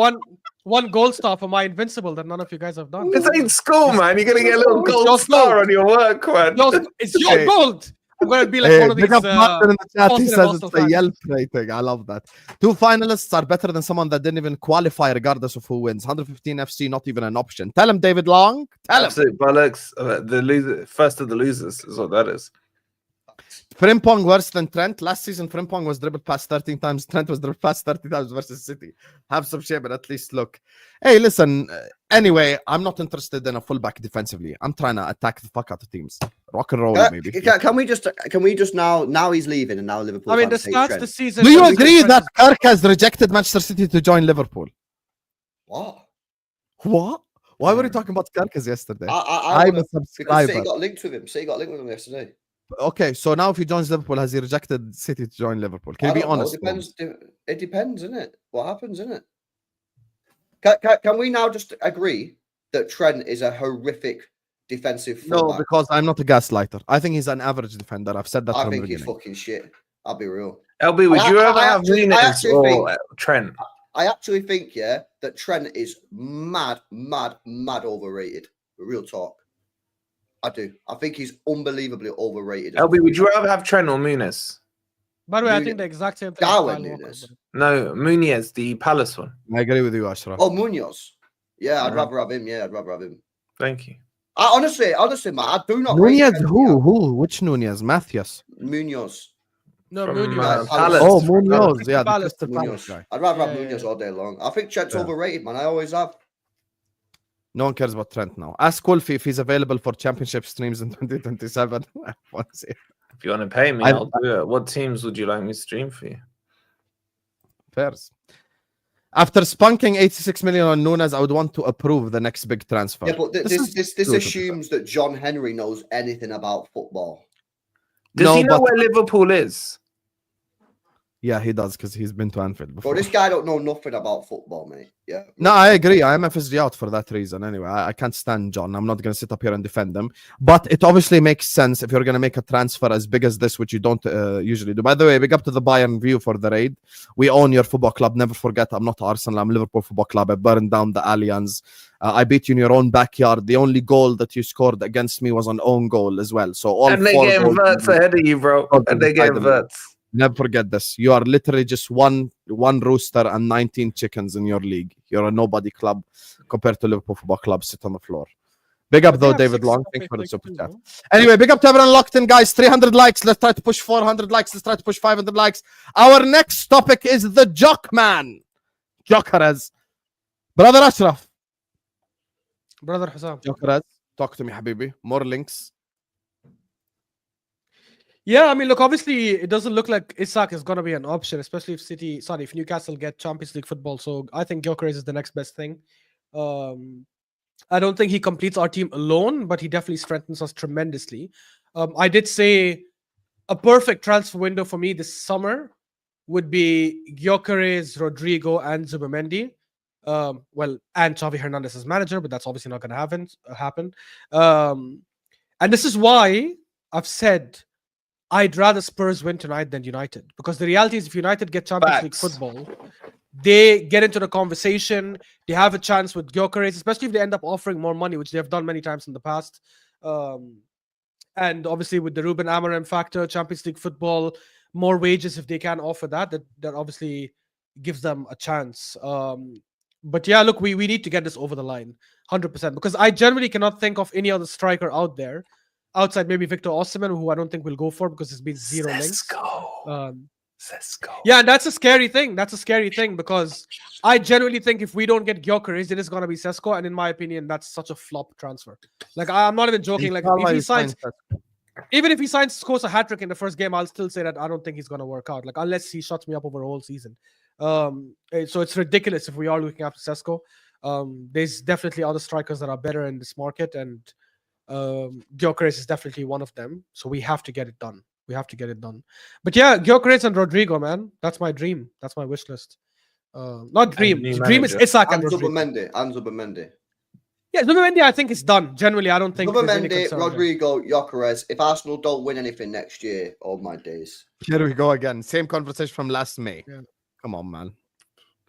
one gold star for my invincible that none of you guys have done. This ain't school, man. You're gonna get a little gold star on your work, man. It's your gold. I'm gonna be like Hey, one of these. big up Martin in the chat. He positive says Arsenal it's a fans. Yelp rating. I love that. 2 finalists are better than someone that didn't even qualify, regardless of who wins. 115 FC, not even an option. Tell him, David Long. Tell him. Absolute bollocks. The loser, first of the losers is what that is. Frimpong worse than Trent. Last season, Frimpong was dribbled past 13 times. Trent was dribbled past 30 times versus City. Have some shame, but at least look. Hey, listen. Anyway, I'm not interested in a fullback defensively. I'm trying to attack the fuck out of teams. Rock and roll, maybe. Can we just now he's leaving and now Liverpool. I mean, the fans hate stats Trent. this season. Do you when we agree get that Kerkez rejected Manchester City to join Liverpool? What? What? Why were you talking about Kerkez yesterday? I'm I'm a because City subscriber. got linked with him. City got linked with him yesterday. Okay, so now if he joins Liverpool, has he rejected City to join Liverpool? Can you be honest? It depends, isn't it? What happens, isn't it? Can we now just agree that Trent is a horrific defensive fullback? No, because I'm not a gaslighter. I think he's an average defender. I've said that I from the think he's beginning. fucking shit. I'll be real. LB, would you rather have Nunes or think, Trent? I actually think, that Trent is mad overrated. Real talk. I do. I think he's unbelievably overrated. LB, would you rather have Trent or Muniz? By the way, I Nunes- think the exact same thing. Darwin with Kyle Walker, Nunes. but- No, Muniz, the Palace one. I agree with you, Ashraf. Oh, Munoz. Yeah, I'd Yeah. rather have him. Yeah, I'd rather have him. Thank you. Honestly, man, I do not rate Nunez, Trent. who? Which Nunez? Mathias. Munoz. No, From, Munoz. Palace. Oh, Munoz. Yeah, the Palace. Crystal Palace Munoz. guy. I'd rather have Yeah, Munoz yeah. all day long. I think Trent's Yeah. overrated, man. I always have. No one cares about Trent now. Ask Wolfie if he's available for championship streams in 2027. What's it? If you want to pay me, I- I'll do it. What teams would you like me to stream for you? Fairs. After spunking 86 million on Nunes, I would want to approve the next big transfer. Yeah, but this is this true. assumes that John Henry knows anything about football. Does No, he know but- where Liverpool is? Yeah, he does because he's been to Anfield before. Bro, this guy don't know nothing about football, mate. Yeah. No, I agree. I am FSG out for that reason. Anyway, I can't stand John. I'm not going to sit up here and defend him. But it obviously makes sense if you're going to make a transfer as big as this, which you don't usually do. By the way, big up to the Bayern View for the raid. We own your football club. Never forget, I'm not Arsenal. I'm Liverpool Football Club. I burned down the Allianz. I beat you in your own backyard. The only goal that you scored against me was an own goal as well. So all And they 4 get goals- Wirtz ahead of you, bro. And they get Wirtz. Never forget this. You are literally just one rooster and 19 chickens in your league. You're a nobody club compared to Liverpool Football Club. Sit on the floor. Big up But though, they have David 6 Long. top Thank you for the picks super too, chat. no? Anyway, big up to everyone locked in, guys. 300 likes. Let's try to push 400 likes. Let's try to push 500 likes. Our next topic is the Jock Man. Gyokeres. Brother Ashraf. Brother Hussam. Gyokeres. Talk to me, Habibi. More links. Yeah, I mean, look, obviously, it doesn't look like Isak is going to be an option, especially if Newcastle get Champions League football. So I think Gyokeres is the next best thing. I don't think he completes our team alone, but he definitely strengthens us tremendously. I did say a perfect transfer window for me this summer would be Gyokeres, Rodrigo, and Zubimendi. And Xavi Hernandez as manager, but that's obviously not going to happen. And this is why I've said I'd rather Spurs win tonight than United, because the reality is if United get Champions League Facts. football, they get into the conversation. They have a chance with Gyokeres, especially if they end up offering more money, which they have done many times in the past. And obviously with the Ruben Amorim factor, Champions League football, more wages if they can offer that obviously gives them a chance. But yeah, look, we need to get this over the line, 100%, because I generally cannot think of any other striker out there outside maybe Victor Osimhen, who I don't think we'll go for because there's been zero links. Let's go. Yeah, and that's a scary thing. That's a scary thing because I genuinely think if we don't get Gyokeres, it is going to be Sesko. And in my opinion, that's such a flop transfer. Like, I'm not even joking. Like, if he signs, even if he scores a hat-trick in the first game, I'll still say that I don't think he's going to work out. Like, unless he shuts me up over a whole season. So it's ridiculous if we are looking after Sesko. There's definitely other strikers that are better in this market, and Gyokeres is definitely one of them. So we have to get it done. But yeah, Gyokeres and Rodrigo, man. That's my dream. That's my wish list. Not dream. Dream is Isak and Rodrigo. Zubimendi. Yeah, Zubimendi, I think it's done. Generally, I don't think there's any Zubimendi, concern there. Rodrigo, Gyokeres. If Arsenal don't win anything next year, oh my days. Here we go again. Same conversation from last May. Yeah. Come on, man.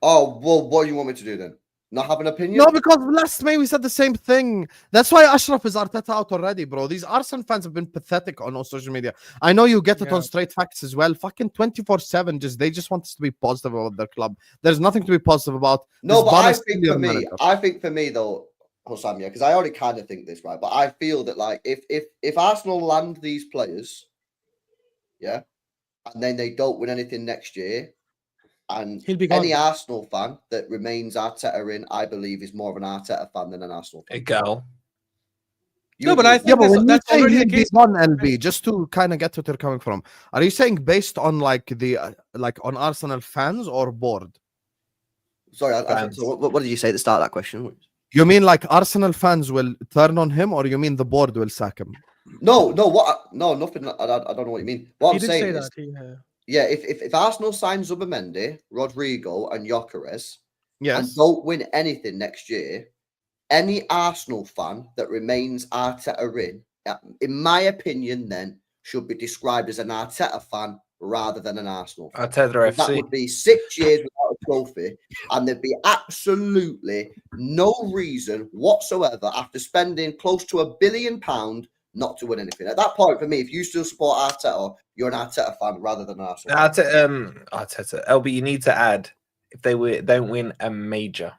Oh, well, what do you want me to do then? not have an opinion? No, because last May we said the same thing. That's why Ashraf is Arteta out already, bro. These Arsenal fans have been pathetic on all social media. I know you get it on straight facts as well. Fucking 24/7. They just want us to be positive about their club. There's nothing to be positive about. No, but I think for me though, Hussam, yeah, because I already kind of think this, right? But I feel that like if Arsenal land these players, yeah, and then they don't win anything next year. And He'll be gone. any Arsenal fan that remains Arteta in, I believe, is more of an Arteta fan than an Arsenal fan. Go. No, but I think but when that's you say already the he'll be case. gone, LB, just to kind of get what you're coming from, are you saying based on like the on Arsenal fans or board? Sorry, so what did you say at the start of that question? You mean like Arsenal fans will turn on him, or you mean the board will sack him? No, nothing. I don't know what you mean. What I'm saying is, yeah, if Arsenal sign Zubimendi, Rodrigo, and Gyokeres, and don't win anything next year, any Arsenal fan that remains Arteta in my opinion, then should be described as an Arteta fan rather than an Arsenal fan. Arteta FC. That would be 6 years without a trophy, and there'd be absolutely no reason whatsoever after spending close to £1 billion not to win anything. At that point, for me, if you still support Arteta, you're an Arteta fan rather than an Arsenal fan. Arteta. LB, you need to add if they don't win a major.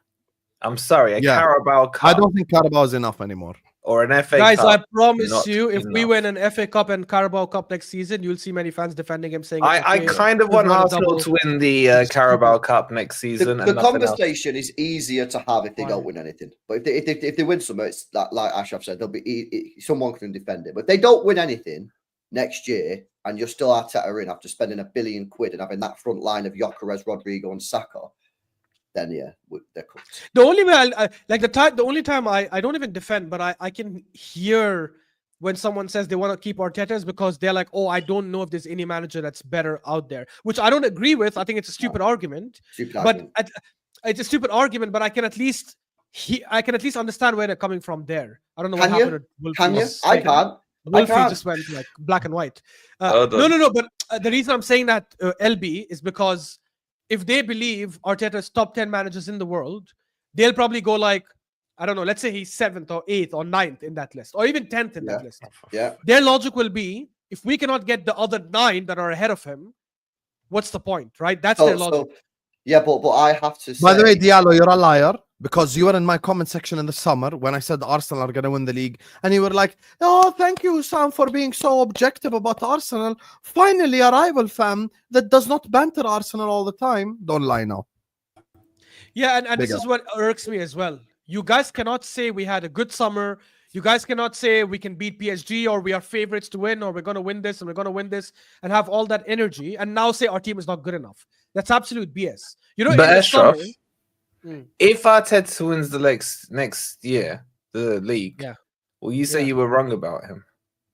I'm sorry, Carabao Cup. I don't think Carabao is enough anymore. Or an FA Guys, Cup. I promise you, if enough. we win an FA Cup and Carabao Cup next season, you'll see many fans defending him, saying I kind of want Arsenal to win the Carabao Cup next season. The conversation is easier to have if they don't win anything. But if they win something, it's like Ashraf said, there'll be someone can defend it. But if they don't win anything next year, and you're still Arteta in after spending £1 billion and having that front line of Gyokeres, Rodrigo, and Saka, then they're cooked. The only way the only time I don't even defend, but I can hear when someone says they want to keep Arteta is because they're like, oh, I don't know if there's any manager that's better out there, which I don't agree with. I think it's a stupid argument. It's a stupid argument, but I can at least understand where they're coming from there. I don't know what happened with Wolfie. Can you? I can't. Wolfie just went like black and white. No. But the reason I'm saying that LB is because if they believe Arteta's top 10 managers in the world, they'll probably go like, I don't know, let's say he's 7th or 8th or 9th in that list, or even 10th in that list. Yeah. Their logic will be, if we cannot get the other 9 that are ahead of him, what's the point, right? That's their logic. But I have to say... By the way, Diallo, you're a liar, because you were in my comment section in the summer when I said Arsenal are going to win the league, and you were like, oh, thank you, Sam, for being so objective about Arsenal. Finally, a rival fan that does not banter Arsenal all the time. Don't lie now. Yeah, and this is what irks me as well. You guys cannot say we had a good summer. You guys cannot say we can beat PSG or we are favorites to win or we're going to win this and we're going to win this and have all that energy and now say our team is not good enough. That's absolute BS. You know, but Ashraf, if Arteta wins the next year, the league, will you say you were wrong about him?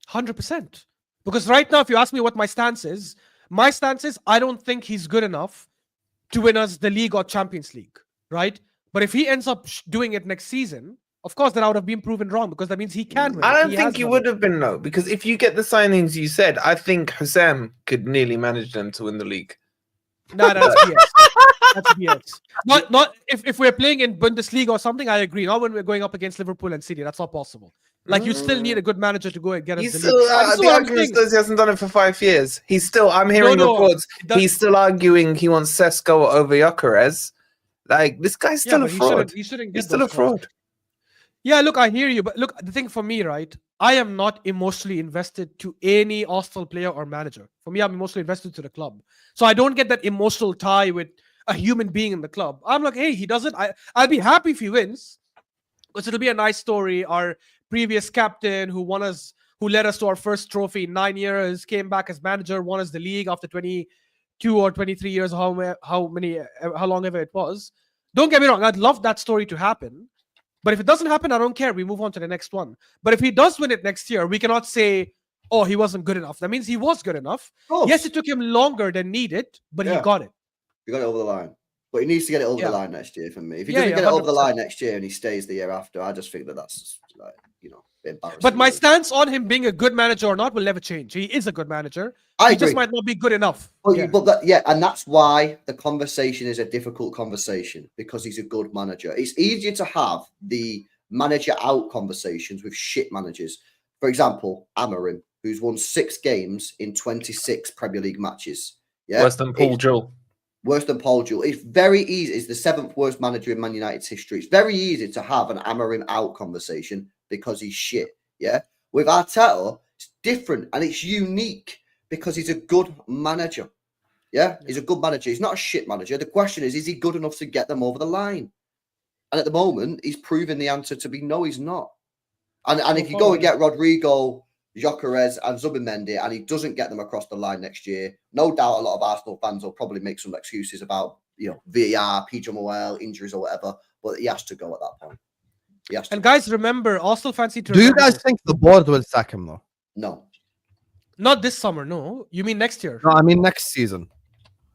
100%. Because right now, if you ask me what my stance is I don't think he's good enough to win us the league or Champions League, right? But if he ends up doing it next season, of course, then I would have been proven wrong because that means he can win. I don't think you would have been, no, because if you get the signings you said, I think Hussam could nearly manage them to win the league. No, that's BS. That's BS. Not if we're playing in Bundesliga or something, I agree. Not when we're going up against Liverpool and City. That's not possible. Like, you still need a good manager to go and get us the league. The argument is he hasn't done it for 5 years. He's still, I'm hearing reports, he's still arguing he wants Sesko over Gyokeres. Like, this guy's still a fraud. He's still a fraud. Yeah, look, I hear you. But look, the thing for me, right? I am not emotionally invested to any Arsenal player or manager. For me, I'm emotionally invested to the club. So I don't get that emotional tie with a human being in the club. I'm like, hey, he does it. I'll be happy if he wins. Because it'll be a nice story. Our previous captain who led us to our first trophy in 9 years, came back as manager, won us the league after 22 or 23 years, how long ever it was. Don't get me wrong, I'd love that story to happen. But if it doesn't happen, I don't care. We move on to the next one. But if he does win it next year, we cannot say, oh, he wasn't good enough. That means he was good enough. Yes, it took him longer than needed, but he got it. He got it over the line. But he needs to get it over the line next year for me. If he doesn't get it over the line next year and he stays the year after, I just think that's like, embarrassing. But my stance on him being a good manager or not will never change. He is a good manager. I He just agree. might not be good enough. But, Yeah. and that's why the conversation is a difficult conversation, because he's a good manager. It's easier to have the manager out conversations with shit managers. For example, Amorim, who's won 6 games in 26 Premier League matches. Yeah, Worse than Paul Jewell. Worse than Paul Jewell. It's very easy. It's the 7th worst manager in Man United's history. It's very easy to have an Amorim out conversation because he's shit. Yeah. With Arteta, it's different and it's unique because he's a good manager. Yeah. He's a good manager. He's not a shit manager. The question is he good enough to get them over the line? And at the moment, he's proven the answer to be no, he's not. And if you go and get Rodrigo, Gyokeres and Zubimendi, and he doesn't get them across the line next year, no doubt a lot of Arsenal fans will probably make some excuses about, VAR, PJMOL, injuries or whatever, but he has to go at that point. He has to. And guys, remember, Arsenal fancy to. Do you remember guys this. think the board will sack him though? No. Not this summer, no. You mean next year? No, I mean next season.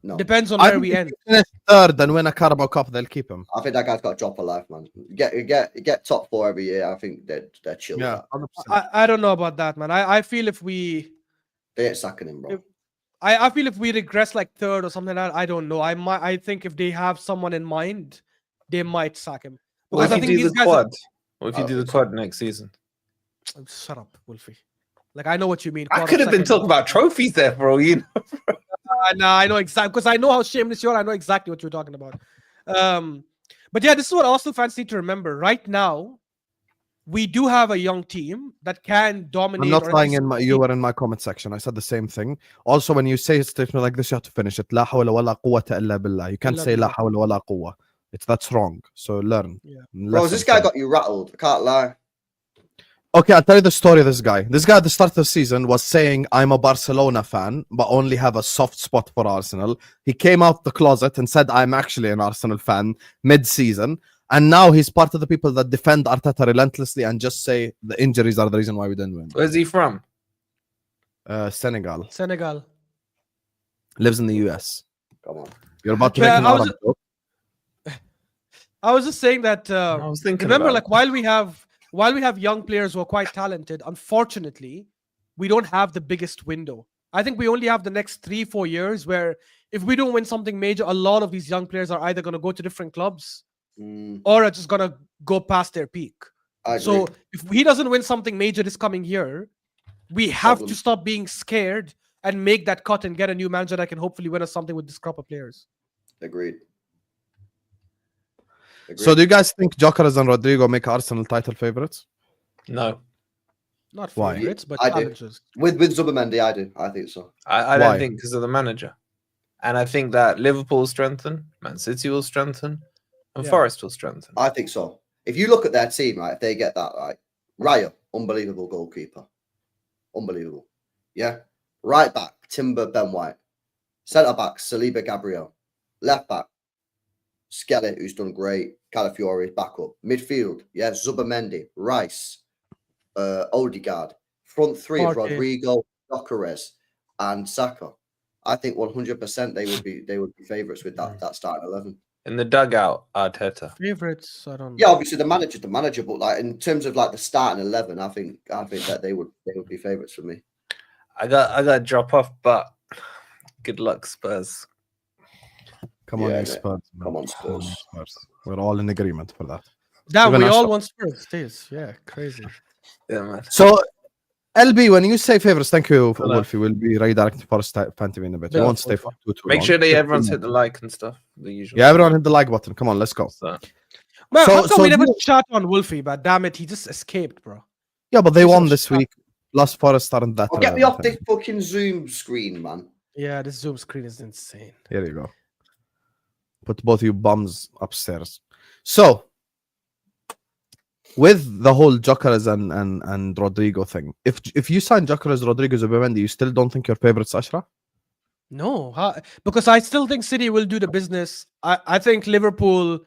No. Depends on I where think we if end. he finish third and win a Carabao Cup, they'll keep him. I think that guy's got a job for life, man. Get top 4 every year. I think they're chill. Yeah, With that. 100%. I don't know about that, man. I feel if we They ain't sacking him, bro. I feel if we regress like third or something like that, I don't know. I think if they have someone in mind, they might sack him. What Because if I you think do these the guys quad? What if you do the quad next season? Shut up, Wolfie. Like I know what you mean. I Quad could of have been second. talking about trophies there, bro. Nah, I know exactly because I know how shameless you are. I know exactly what you're talking about. But yeah, this is what Arsenal fans need to remember. Right now, we do have a young team that can dominate. I'm not or at lying least you were in my comment section. I said the same thing. Also, when you say a statement like this, you have to finish it. لا حول ولا قوة إلا بالله. You can't إلا say لا بالله. حول ولا قوة. That's wrong. So learn. Yeah. Bro, has this guy got you rattled? I can't lie. Okay, I'll tell you the story of this guy. This guy at the start of the season was saying, I'm a Barcelona fan, but only have a soft spot for Arsenal. He came out the closet and said, I'm actually an Arsenal fan mid-season. And now he's part of the people that defend Arteta relentlessly and just say the injuries are the reason why we didn't win. Where's he from? Senegal. Senegal. Lives in the US. Come on. You're about to Yeah, make an Arab joke. I was just saying that. I was thinking. Remember, about like while we have young players who are quite talented, unfortunately, we don't have the biggest window. I think we only have the next 3-4 years where if we don't win something major, a lot of these young players are either going to go to different clubs or are just going to go past their peak. I So agree. if he doesn't win something major this coming year, we have to stop being scared and make that cut and get a new manager that can hopefully win us something with this crop of players. Agreed. So do you guys think Gyokeres and Rodrigo make Arsenal title favorites? No, Not Why? favorites, but I do. challenges. With Zubimendi, I do. I think so. I Why? don't think because of the manager, and I think that Liverpool will strengthen, Man City will strengthen, and Yeah. Forest will strengthen. I think so. If you look at their team, right, if they get that right, Raya, unbelievable goalkeeper. Unbelievable. Yeah. Right back, Timber Ben White. Centre back, Saliba Gabriel. Left back, Skelly, who's done great. Calafiore, back up. Midfield, yeah, Zubimendi, Rice, Odegaard. Front three of Partey. Rodrigo, Gyokeres, and Saka. I think 100% they would be favourites with that starting 11. In the dugout, Arteta. Favorites, I don't know. Yeah, obviously the manager, but like in terms of like the starting 11, I think that they would be favourites for me. I got to drop off, but good luck, Spurs. Come on, Yeah, you mate. Spurs. man. Come on, Come on, Spurs. Spurs. We're all in agreement for that. Damn, Even we all Ashraf. want Spurs. Days. Yeah, crazy. Yeah, man. So, LB, when you say favorites, thank you, Hello. Wolfie. We'll be redirecting for Fantasy in a bit. We Yeah, won't stay for too Make long. sure that everyone's hit the like and stuff. The usual. Yeah, everyone hit the like button. Come on, let's go. So, Man, So- how come so we never you- chat on Wolfie? But damn it, he just escaped, bro. Yeah, but they He's won so this sharp. week. Last Forest aren't that. Oh, get me off relevant. this fucking Zoom screen, man. Yeah, this Zoom screen is insane. Here you go. Put both you bums upstairs. So, with the whole Gyokeres and Rodrigo thing, if you sign Gyokeres, Rodrigo, Zubimendi, you still don't think your favorites, Ashraf? No, because I still think City will do the business. I think Liverpool,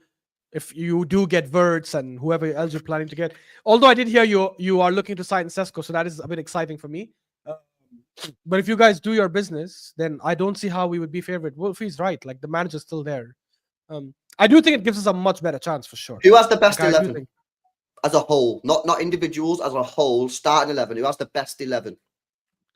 if you do get Wirtz and whoever else you're planning to get, although I did hear you are looking to sign Sesko, so that is a bit exciting for me. But if you guys do your business, then I don't see how we would be favorite. Wolfie's right, like the manager's still there. I do think it gives us a much better chance for sure. Who has the best Like, I do 11? think- as a whole, not individuals, as a whole, starting 11. Who has the best 11?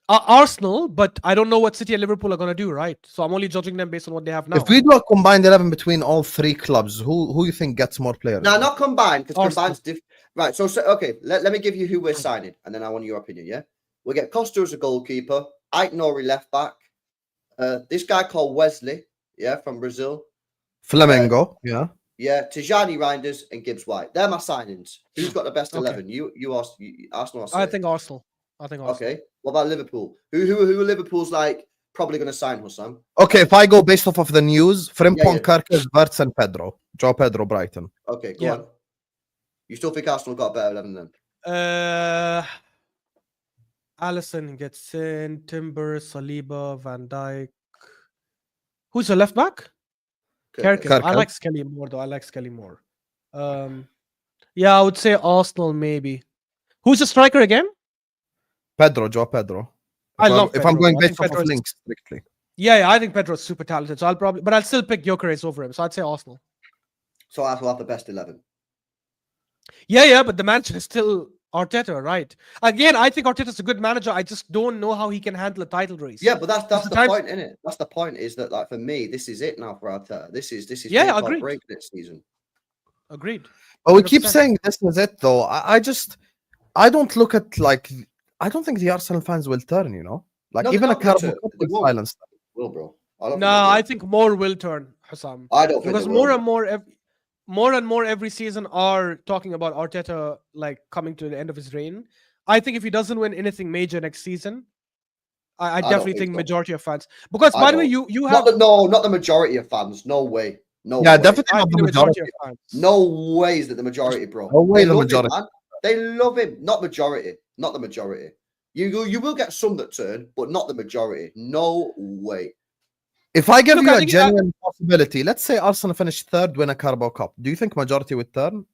Arsenal, but I don't know what City and Liverpool are going to do, right? So I'm only judging them based on what they have now. If we do a combined 11 between all three clubs, who you think gets more players? No, not combined, because Arsenal. combined's right. So okay, let me give you who we're signing, and then I want your opinion. Yeah, we'll get Costa as a goalkeeper, Ike Nori left back, this guy called Wesley, yeah, from Brazil, Flamengo, yeah. yeah, Tijani Reinders and Gibbs White. They're my signings. Who's got the best 11? You asked Arsenal. I think Arsenal. Okay. What about Liverpool? Who are Liverpool's like probably going to sign, Hussam? Okay, if I go based off of the news, Frimpong, Yeah. Kerkez, Wirtz, and Pedro. Joe Pedro, Brighton. Okay, go on. You still think Arsenal got a better 11 then? Alisson gets in, Timber, Saliba, Van Dijk. Who's the left back? Kerkez. I Kerkez. like Skelly more though. Yeah, I would say Arsenal maybe. Who's the striker again? Pedro, Joe Pedro. If I'm going based off of links strictly. Yeah, I think Pedro's super talented. So I'll still pick Gyokeres over him. So I'd say Arsenal. So Arsenal have the best 11. Yeah, but the manager is still Arteta, right? Again, I think Arteta's a good manager. I just don't know how he can handle a title race. Yeah, but that's the point, isn't it? That's the point. Is that like for me, this is it now for Arteta. This is agreed. break this season. Agreed. But we keep 100%. saying this is it though. I don't look at I don't think the Arsenal fans will turn, you know? Like No, even a they're not Carabao gonna Cup turn. They will won't. silence them. Will, bro. I think more will turn, Hussam. I don't think Because they more will. and more every season are talking about Arteta like coming to the end of his reign. I think if he doesn't win anything major next season, I definitely think so. majority of fans. Because I by the way, don't. you have not the majority of fans. No way. No. Yeah, way. definitely I not think the majority. of fans. No way is that the majority, bro. No way They the love him, majority. man. They love him. Not majority. Not the majority. You will get some that turn, but not the majority. No way. If I give Look, you I a think genuine possibility, let's say Arsenal finish third, win a Carabao Cup. Do you think majority would turn?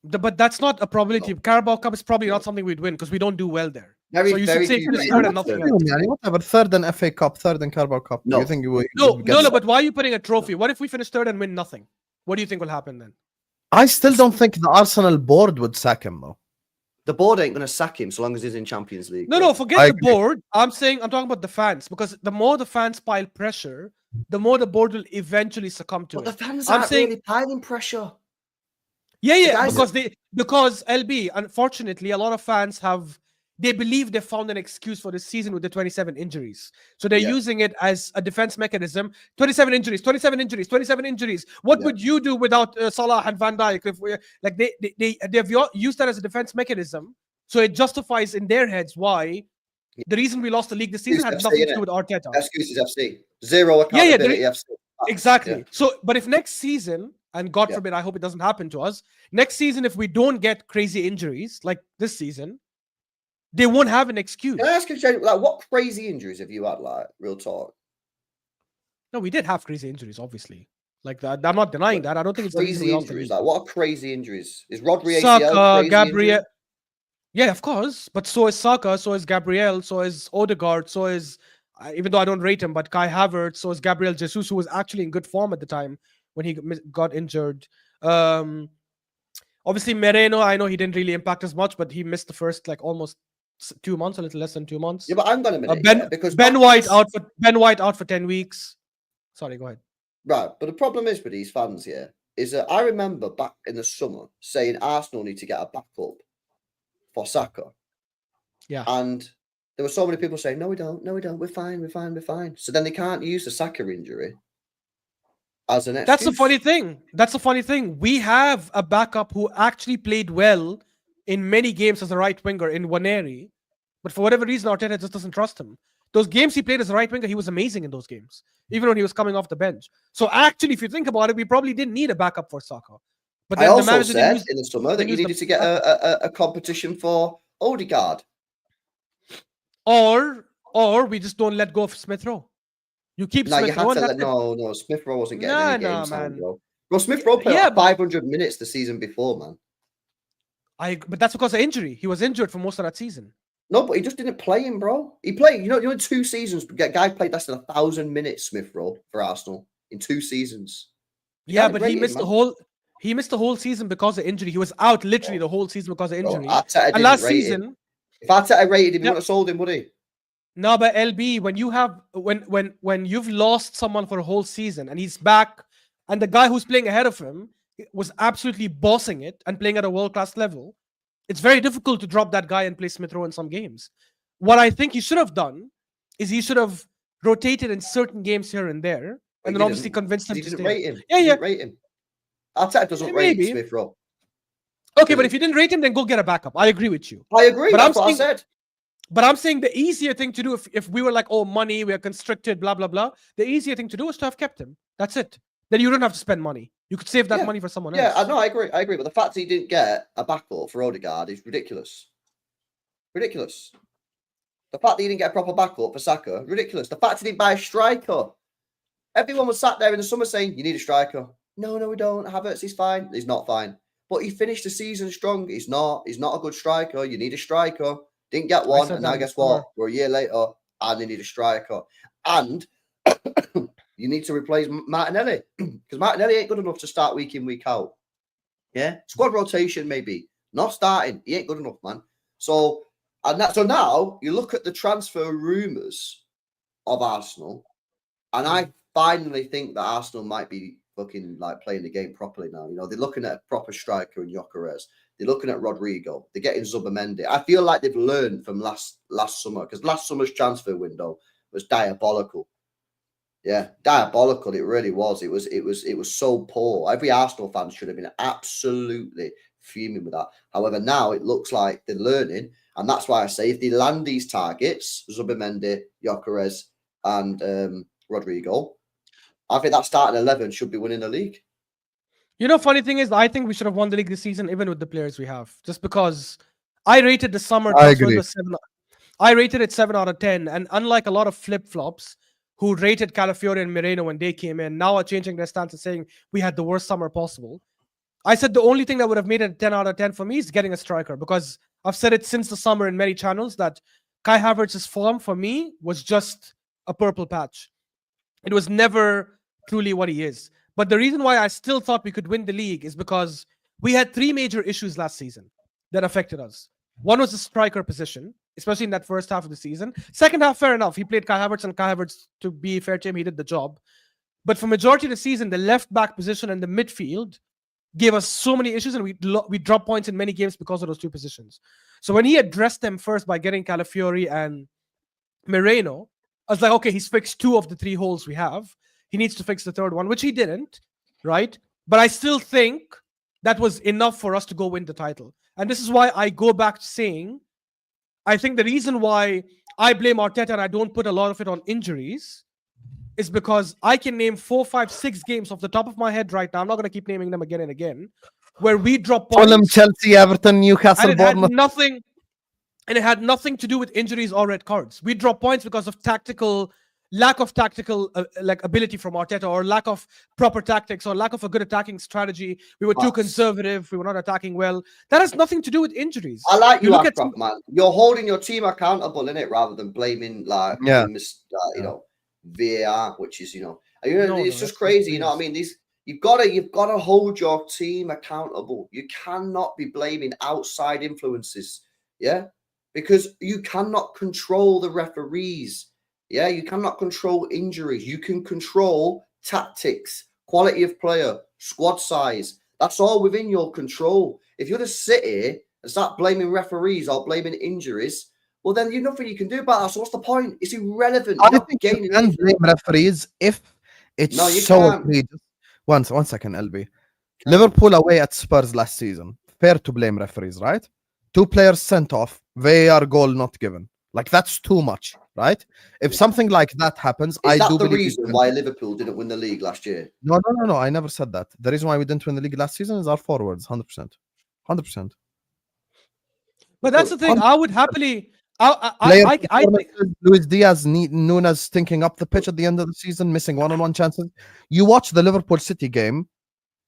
But that's not a probability. Carabao Cup is probably not something we'd win because we don't do well there. Very, So you very should say few finish teams third would and nothing turn. else. Whatever, third in FA Cup, third in Carabao Cup. No. Do you think you will? No, but why are you putting a trophy? What if we finish third and win nothing? What do you think will happen then? I still don't think the Arsenal board would sack him though. The board ain't gonna sack him so long as he's in Champions League. No, bro. forget I the agree. board. I'm talking about the fans because the more the fans pile pressure, the more the board will eventually succumb to But it. the fans I'm aren't saying- really piling pressure. Yeah, guys- because LB, unfortunately, a lot of fans they believe they found an excuse for this season with the 27 injuries. So they're Yeah. using it as a defense mechanism. 27 injuries. What Yeah. would you do without Salah and Van Dijk? If we they've used that as a defense mechanism. So it justifies in their heads why the reason we lost the league this season had Excuse nothing to FC, do with Arteta. Excuses FC. Zero Yeah, accountability FC. Exactly. Yeah. So, but if next season, and God Yeah. forbid, I hope it doesn't happen to us, next season, if we don't get crazy injuries like this season, they won't have an excuse. Can I ask you, Jay, like, what crazy injuries have you had? Like, real talk. No, we did have crazy injuries, obviously. Like that, I'm not denying that. I don't think it's the reason Crazy we lost the injuries. league. Like, what are crazy injuries? Is Rodri ACL Saka, crazy Gabriel. injury? Yeah, of course. But so is Saka, so is Gabriel, so is Odegaard, so is, even though I don't rate him, but Kai Havertz, so is Gabriel Jesus, who was actually in good form at the time when he got injured. Obviously, Moreno, I know he didn't really impact as much, but he missed the first like almost 2 months, a little less than 2 months. Yeah, but hang on a minute. Ben, yeah, because Ben White out for 10 weeks. Sorry, go ahead. Right, but the problem is with these fans here is that I remember back in the summer saying Arsenal need to get a backup for Saka. Yeah. And there were so many people saying, no, we don't, we're fine. So then they can't use the Saka injury as an excuse. That's the funny thing. We have a backup who actually played well in many games as a right winger in Waneri, but for whatever reason, Arteta just doesn't trust him. Those games he played as a right winger, he was amazing in those games, even when he was coming off the bench. So actually, if you think about it, we probably didn't need a backup for Saka. But I then the also manager said in the summer that you use needed to get a competition for Odegaard. or we just don't let go of Smith Rowe. You keep No, you Smith had Rowe. to let no. Smith Rowe wasn't getting any Nah, game time, man. bro. Bro, Smith Rowe played Yeah, like 500 minutes the season before, man. But that's because of injury. He was injured for most of that season. No, but he just didn't play him, bro. He played, you know, in 2 seasons. Guy played less than 1,000 minutes, Smith Rowe, for Arsenal in 2 seasons. Yeah, can't but rate he him, missed man. the whole. He missed the whole season because of injury. He was out literally the whole season because of Bro, injury. Arteta And didn't last rate him. season, If Arteta rated him, he Yeah. wouldn't have sold him, would he? no, but LB, when you have when you've lost someone for a whole season and he's back, and the guy who's playing ahead of him was absolutely bossing it and playing at a world-class level, it's very difficult to drop that guy and play Smith Rowe in some games. What I think he should have done is he should have rotated in certain games here and there, But and he then obviously didn't. convinced him He to didn't stay. rate him. Yeah, He yeah. didn't rate him. Arteta doesn't Yeah, rate maybe. Smith Rowe. Okay, but if you didn't rate him, then go get a backup. I agree with you. I agree. But That's I'm what I saying- said. But I'm saying the easier thing to do if we were like, oh, money, we're constricted, blah, blah, blah. The easier thing to do is to have kept him. That's it. Then you don't have to spend money. You could save that Yeah. money for someone Yeah, else. I know. I agree. But the fact that he didn't get a backup for Odegaard is ridiculous. Ridiculous. The fact that he didn't get a proper backup for Saka, ridiculous. The fact he didn't buy a striker. Everyone was sat there in the summer saying, you need a striker. No, we don't. Havertz, he's fine. He's not fine. But he finished the season strong. He's not a good striker. You need a striker. Didn't get one. said And that now in the guess summer. what? We're a year later and they need a striker. And you need to replace Martinelli. Because Martinelli ain't good enough to start week in, week out. Yeah? Squad rotation, maybe. Not starting. He ain't good enough, man. So now you look at the transfer rumours of Arsenal, and I finally think that Arsenal might be fucking like playing the game properly now. You know, they're looking at a proper striker in Gyokeres. They're looking at Rodrigo. They're getting Zubimendi. I feel like they've learned from last summer, because last summer's transfer window was diabolical. Yeah, diabolical. It really was. It was so poor. Every Arsenal fan should have been absolutely fuming with that. However, now it looks like they're learning, and that's why I say if they land these targets, Zubimendi, Gyokeres, and Rodrigo, I think that starting 11 should be winning the league. You know, funny thing is, I think we should have won the league this season, even with the players we have. Just because I rated the summer I transfer agree. the 7. I rated it 7 out of 10. And unlike a lot of flip-flops who rated Calafiori and Moreno when they came in, now are changing their stance and saying we had the worst summer possible. I said the only thing that would have made it a 10 out of 10 for me is getting a striker, because I've said it since the summer in many channels that Kai Havertz's form for me was just a purple patch. It was never truly what he is. But the reason why I still thought we could win the league is because we had 3 major issues last season that affected us. One was the striker position, especially in that first half of the season. Second half, fair enough. He played Kai Havertz, and Kai Havertz, to be fair to him, he did the job. But for majority of the season, the left back position and the midfield gave us so many issues, and we dropped points in many games because of those 2 positions. So when he addressed them first by getting Calafiori and Moreno, I was like, okay, he's fixed 2 of the 3 holes we have. He needs to fix the 3rd one, which he didn't, right? But I still think that was enough for us to go win the title. And this is why I go back to saying, I think the reason why I blame Arteta and I don't put a lot of it on injuries is because I can name 4, 5, 6 games off the top of my head right now. I'm not going to keep naming them again and again, where we drop points. Fulham, Chelsea, Everton, Newcastle, And it had Bournemouth. nothing, and it had nothing to do with injuries or red cards. We dropped points because of lack of tactical like ability from Arteta, or lack of proper tactics, or lack of a good attacking strategy. We were too conservative. We were not attacking well. That has nothing to do with injuries. I like you, look at Ashraf, man. You're holding your team accountable, innit, rather than blaming VAR, which is it's just crazy. You know what I mean? You've got to hold your team accountable. You cannot be blaming outside influences, because you cannot control the referees. Yeah, you cannot control injuries. You can control tactics, quality of player, squad size. That's all within your control. If you're to sit here and start blaming referees or blaming injuries, well, then there's nothing you can do about that. So what's the point? It's irrelevant. I think you can blame referees if it's so egregious. One second, LB. Liverpool away at Spurs last season. Fair to blame referees, right? 2 players sent off, VAR goal not given. Like, that's too much, right? If something like that happens, Is that do the believe reason why Liverpool didn't win the league last year? No. I never said that. The reason why we didn't win the league last season is our forwards, 100%. 100%. But that's the thing. I would happily. I think Luis Diaz, Nunes stinking up the pitch at the end of the season, missing one-on-one chances. You watch the Liverpool City game,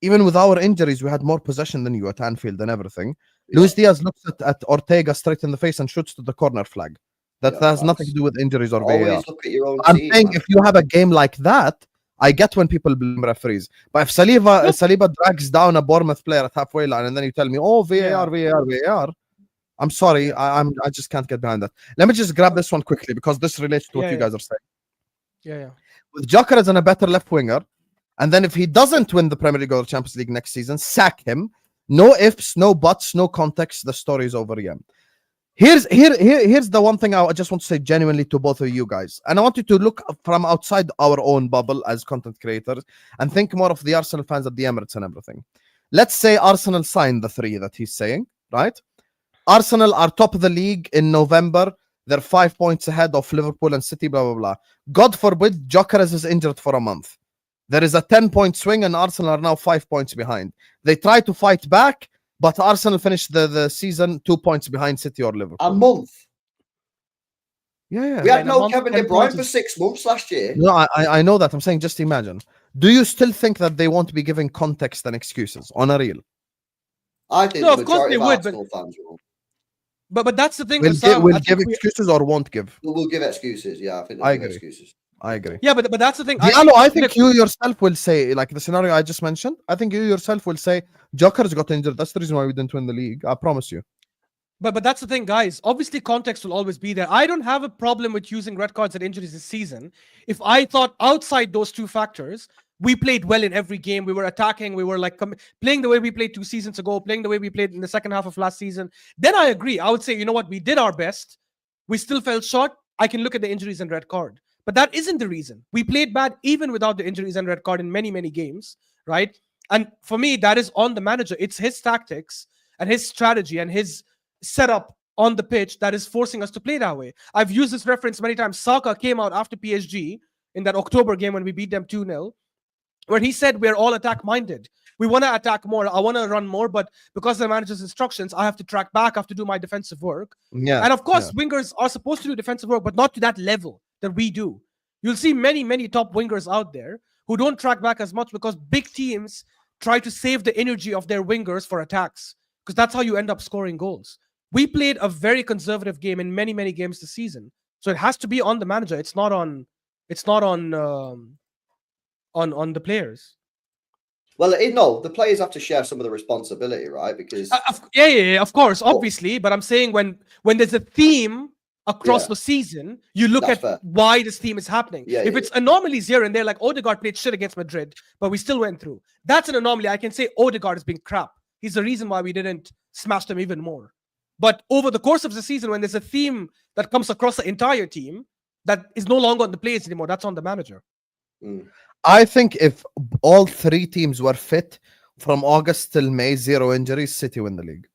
even with our injuries, we had more possession than you at Anfield and everything. Luis Diaz looks at Ortega straight in the face and shoots to the corner flag. That has nothing to do with injuries or VAR. Always look at your own I'm team, saying man. if you have a game like that, I get when people blame referees, but if Saliba drags down a Bournemouth player at halfway line, and then you tell me, "Oh, VAR," I'm sorry, I just can't get behind that. Let me just grab this one quickly because this relates to what you guys are saying. Yeah. With Gyokeres and a better left winger, and then if he doesn't win the Premier League or Champions League next season, sack him. No ifs, no buts, no context. The story is over again. Here's the one thing I just want to say genuinely to both of you guys, and I want you to look from outside our own bubble as content creators and think more of the Arsenal fans at the Emirates and everything. Let's say Arsenal signed the 3 that he's saying, right? Arsenal are top of the league in November. They're 5 points ahead of Liverpool and City, blah, blah, blah. God forbid Gyokeres is injured for a month. There is a 10-point swing and Arsenal are now 5 points behind. They try to fight back, but Arsenal finished the season 2 points behind City or Liverpool. A month. Yeah. We had no month, Kevin De 10 Bruyne points for 6 months last year. No, I know that. I'm saying just imagine. Do you still think that they won't be giving context and excuses on a real? I think No, the of course majority they of would, Arsenal fans will. But that's the thing. Will Sam, give excuses or won't give? We'll give excuses. Yeah, I think I they'll give agree. excuses. I agree. Yeah, but that's the thing. I think you yourself will say, like the scenario I just mentioned, I think you yourself will say, Gyokeres got injured. That's the reason why we didn't win the league. I promise you. But that's the thing, guys. Obviously, context will always be there. I don't have a problem with using red cards and injuries this season. If I thought outside those 2 factors, we played well in every game. We were attacking. We were like playing the way we played 2 seasons ago, playing the way we played in the second half of last season. Then I agree. I would say, you know what? We did our best. We still fell short. I can look at the injuries and red card. But that isn't the reason. We played bad even without the injuries and red card in many, many games, right? And for me, that is on the manager. It's his tactics and his strategy and his setup on the pitch that is forcing us to play that way. I've used this reference many times. Saka came out after PSG in that October game when we beat them 2-0, where he said we're all attack-minded. We want to attack more. I want to run more, but because of the manager's instructions, I have to track back, I have to do my defensive work. Yeah. And of course, wingers are supposed to do defensive work, but not to that level that we do. You'll see many, many top wingers out there who don't track back as much because big teams try to save the energy of their wingers for attacks, because that's how you end up scoring goals. We played a very conservative game in many, many games this season. So it has to be on the manager. It's not on the players. Well, no, the players have to share some of the responsibility, right? Because of course, obviously. But I'm saying when there's a theme across the season, you look That's at fair. why this theme is happening. If it's anomalies here and there, like Odegaard played shit against Madrid, but we still went through. That's an anomaly. I can say Odegaard has been crap. He's the reason why we didn't smash them even more. But over the course of the season, when there's a theme that comes across the entire team that is no longer on the players anymore, that's on the manager. I think if all 3 teams were fit from August till May, 0 injuries, City win the league.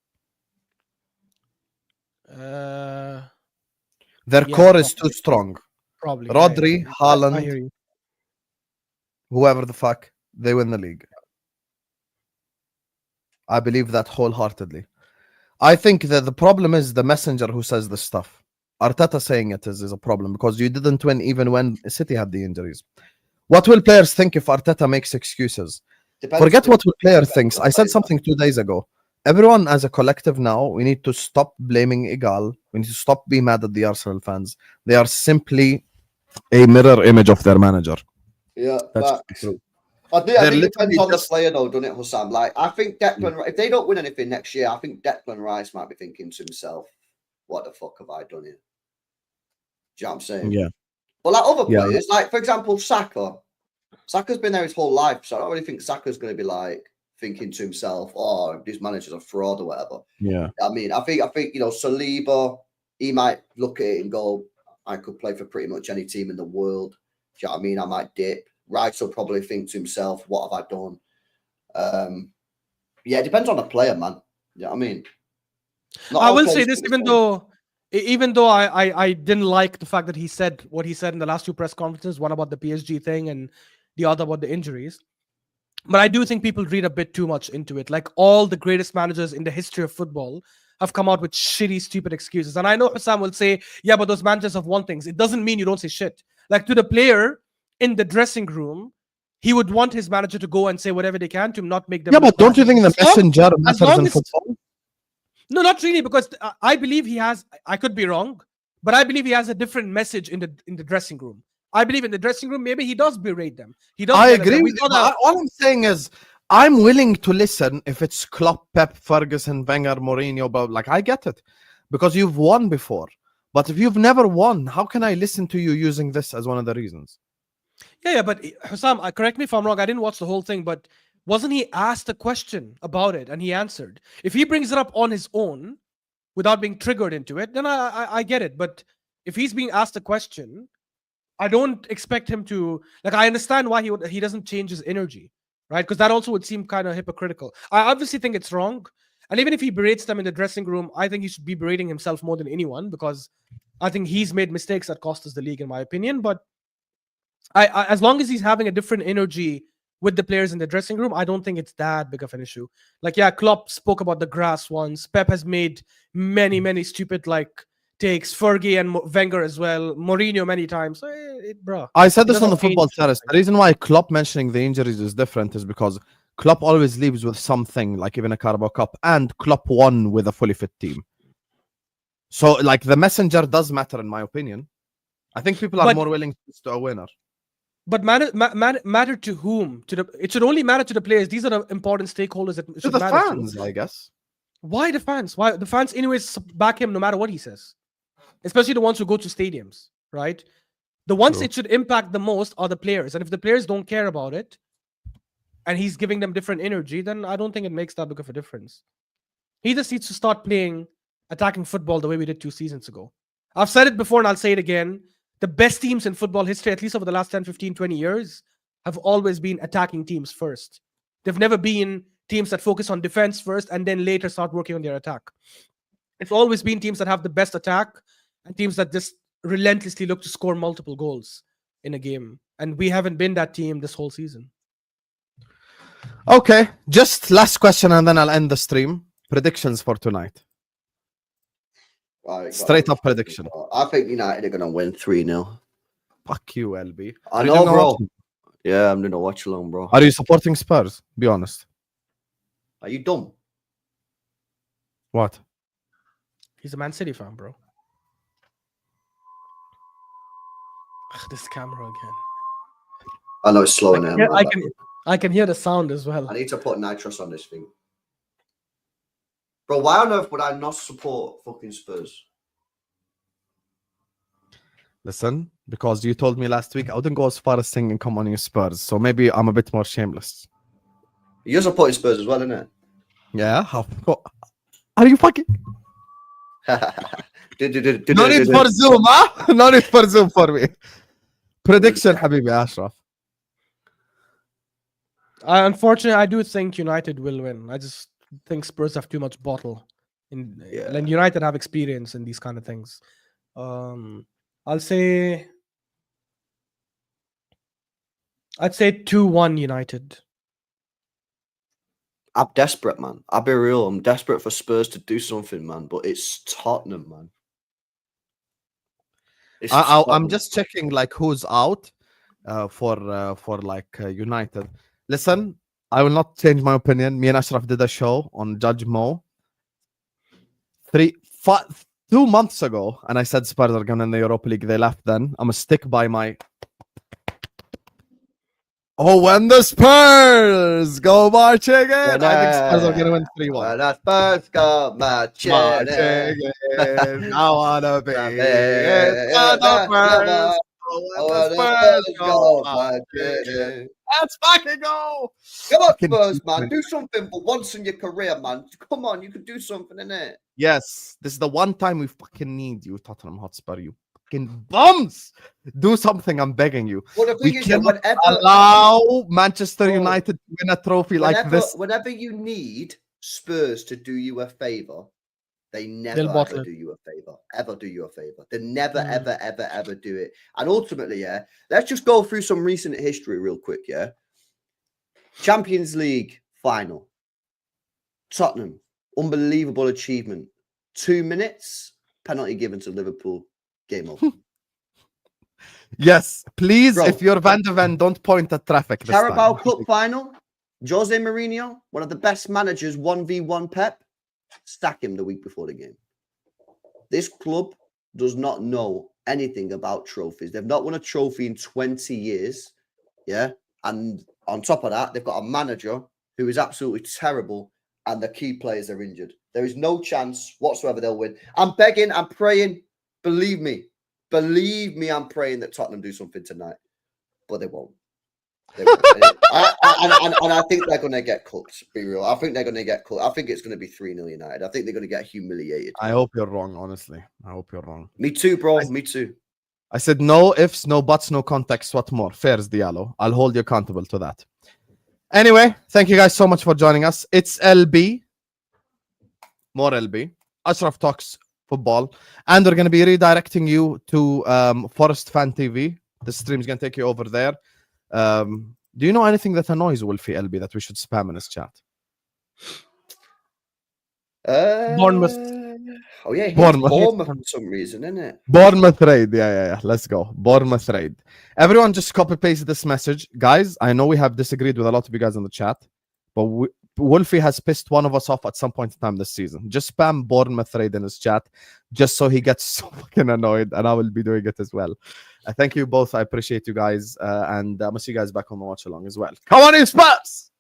Their core is too strong. Probably. Rodri, Haaland, I hear you. whoever the fuck, they win the league. I believe that wholeheartedly. I think that the problem is the messenger who says this stuff. Arteta saying it is a problem because you didn't win even when City had the injuries. What will players think if Arteta makes excuses? Forget what will player thinks. I said something 2 days ago. Everyone as a collective now, we need to stop blaming Igal. We need to stop being mad at the Arsenal fans. They are simply a mirror image of their manager. Yeah, That's true. I think it depends literally on the just- player, though, doesn't it, Hussam? Like, I think Declan, if they don't win anything next year, I think Declan Rice might be thinking to himself, "What the fuck have I done here?" Do you know what I'm saying? Yeah. But like other Yeah. players, like for example, Saka. Saka's been there his whole life, so I don't really think Saka's going to be like thinking to himself, "Oh, this manager's a fraud" or whatever. Yeah. I mean, I think Saliba, he might look at it and go, "I could play for pretty much any team in the world." Do you know what I mean? I might dip. Rice will probably think to himself, "What have I done?" Yeah, it depends on the player, man. You know what I mean? Not I all will players say this, think the even same. though I didn't like the fact that he said what he said in the last 2 press conferences, one about the PSG thing and the other about the injuries. But I do think people read a bit too much into it. Like all the greatest managers in the history of football have come out with shitty, stupid excuses. And I know Hussam will say, yeah, but those managers have won things. It doesn't mean you don't say shit. Like to the player in the dressing room, he would want his manager to go and say whatever they can to not make them. Yeah, but look don't bad. you think the As long- messenger as matters long in as- football? No, not really, because I believe he has. I could be wrong, but I believe he has a different message in the dressing room. I believe in the dressing room, maybe he does berate them. He does. I yell at them. agree We with saw you. that. All I'm saying is, I'm willing to listen if it's Klopp, Pep, Ferguson, Wenger, Mourinho, but like I get it because you've won before. But if you've never won, how can I listen to you using this as one of the reasons? Yeah, but Hussam, correct me if I'm wrong. I didn't watch the whole thing, but wasn't he asked a question about it and he answered? If he brings it up on his own without being triggered into it, then I get it. But if he's being asked a question, I don't expect him to, like, I understand why he doesn't change his energy, right? Because that also would seem kind of hypocritical. I obviously think it's wrong. And even if he berates them in the dressing room, I think he should be berating himself more than anyone, because I think he's made mistakes that cost us the league, in my opinion. But I as long as he's having a different energy with the players in the dressing room, I don't think it's that big of an issue. Like, yeah, Klopp spoke about the grass once. Pep has made many stupid takes. Fergie and Wenger as well. Mourinho many times. Bro, I said this doesn't on the football change. terrace. The reason why Klopp mentioning the injuries is different is because Klopp always leaves with something, like even a Carabao Cup, and Klopp won with a fully fit team. So, like, the messenger does matter, in my opinion. I think people are more willing to a winner. But matter to whom? It should only matter to the players. These are the important stakeholders that To should the matter fans, to. I guess. Why the fans? Why the fans anyways back him no matter what he says? Especially the ones who go to stadiums, right? The ones True. it should impact the most are the players. And if the players don't care about it and he's giving them different energy, then I don't think it makes that big of a difference. He just needs to start playing attacking football the way we did 2 seasons ago. I've said it before and I'll say it again. The best teams in football history, at least over the last 10, 15, 20 years, have always been attacking teams first. They've never been teams that focus on defense first and then later start working on their attack. It's always been teams that have the best attack and teams that just relentlessly look to score multiple goals in a game. And we haven't been that team this whole season. Okay, just last question and then I'll end the stream. Predictions for tonight. Right, Straight up prediction. I think United are going to win 3-0. Fuck you, LB. I Are you know, doing a bro. watch- Yeah, I'm going to watch along, bro. Are you supporting Spurs? Be honest. Are you dumb? What? He's a Man City fan, bro. This camera again. I know it's slowing down. Yeah, I can hear the sound as well. I need to put nitrous on this thing. Bro, why on earth would I not support fucking Spurs? Listen, because you told me last week I wouldn't go as far as saying come on you Spurs, so maybe I'm a bit more shameless. You're supporting Spurs as well, innit? Yeah? Are you fucking... No need for Zoom, huh? No need for Zoom for me. Prediction, Habibi Ashraf. Unfortunately, I do think United will win. I just think Spurs have too much bottle. And United have experience in these kind of things. I'd say 2-1 United. I'm desperate, man. I'll be real. I'm desperate for Spurs to do something, man. But it's Tottenham, man. I'm just checking who's out for United. Listen, I will not change my opinion. Me and Ashraf did a show on Judge Mo 2 months ago, and I said Spurs are going to win the Europa League. They left then. I'm going to stick by my... Oh, when the Spurs go marching in, I think Spurs are going to win 3-1. When the Spurs go marching in, I want to be Let's fucking go! Come on, Spurs, man. Do something for once in your career, man. Come on, you can do something, innit? Yes, this is the one time we fucking need you, Tottenham Hotspur. You fucking bums! Do something, I'm begging you. Well, the thing We is, cannot allow Manchester United to win a trophy like this. Whenever you need Spurs to do you a favour, they never ever do you a favour. Ever do you a favour. They never, ever do it. And ultimately, let's just go through some recent history real quick, Champions League final. Tottenham, unbelievable achievement. 2 minutes, penalty given to Liverpool. Game over. Yes, please, Bro. if you're Van de Ven, don't point at traffic this Carabao time. Cup final. Jose Mourinho, one of the best managers, 1v1 Pep. Sack him the week before the game. This club does not know anything about trophies. They've not won a trophy in 20 years. Yeah. And on top of that, they've got a manager who is absolutely terrible and the key players are injured. There is no chance whatsoever they'll win. I'm begging, I'm praying. Believe me, I'm praying that Tottenham do something tonight. But they won't. They won't. And I think they're going to get cooked, be real. I think they're going to get cooked. I think it's going to be 3-0 United. I think they're going to get humiliated. I hope you're wrong, honestly. I hope you're wrong. Me too, bro. Me too. I said no ifs, no buts, no context. What more? Fairs, Diallo. I'll hold you accountable to that. Anyway, thank you guys so much for joining us. It's LB. More LB. Ashraf Talks Football. And we're going to be redirecting you to Forest Fan TV. The stream's going to take you over there. Do you know anything that annoys Wolfie, LB, that we should spam in his chat? Bournemouth. Oh, yeah. Bournemouth. Bournemouth for some reason, isn't it? Bournemouth raid. Yeah. Let's go. Bournemouth raid. Everyone just copy paste this message. Guys, I know we have disagreed with a lot of you guys in the chat, but Wolfie has pissed one of us off at some point in time this season. Just spam Bournemouth raid in his chat just so he gets so fucking annoyed, and I will be doing it as well. Thank you both. I appreciate you guys. And I'm going to see you guys back on the watch along as well. Come on, you Spurs!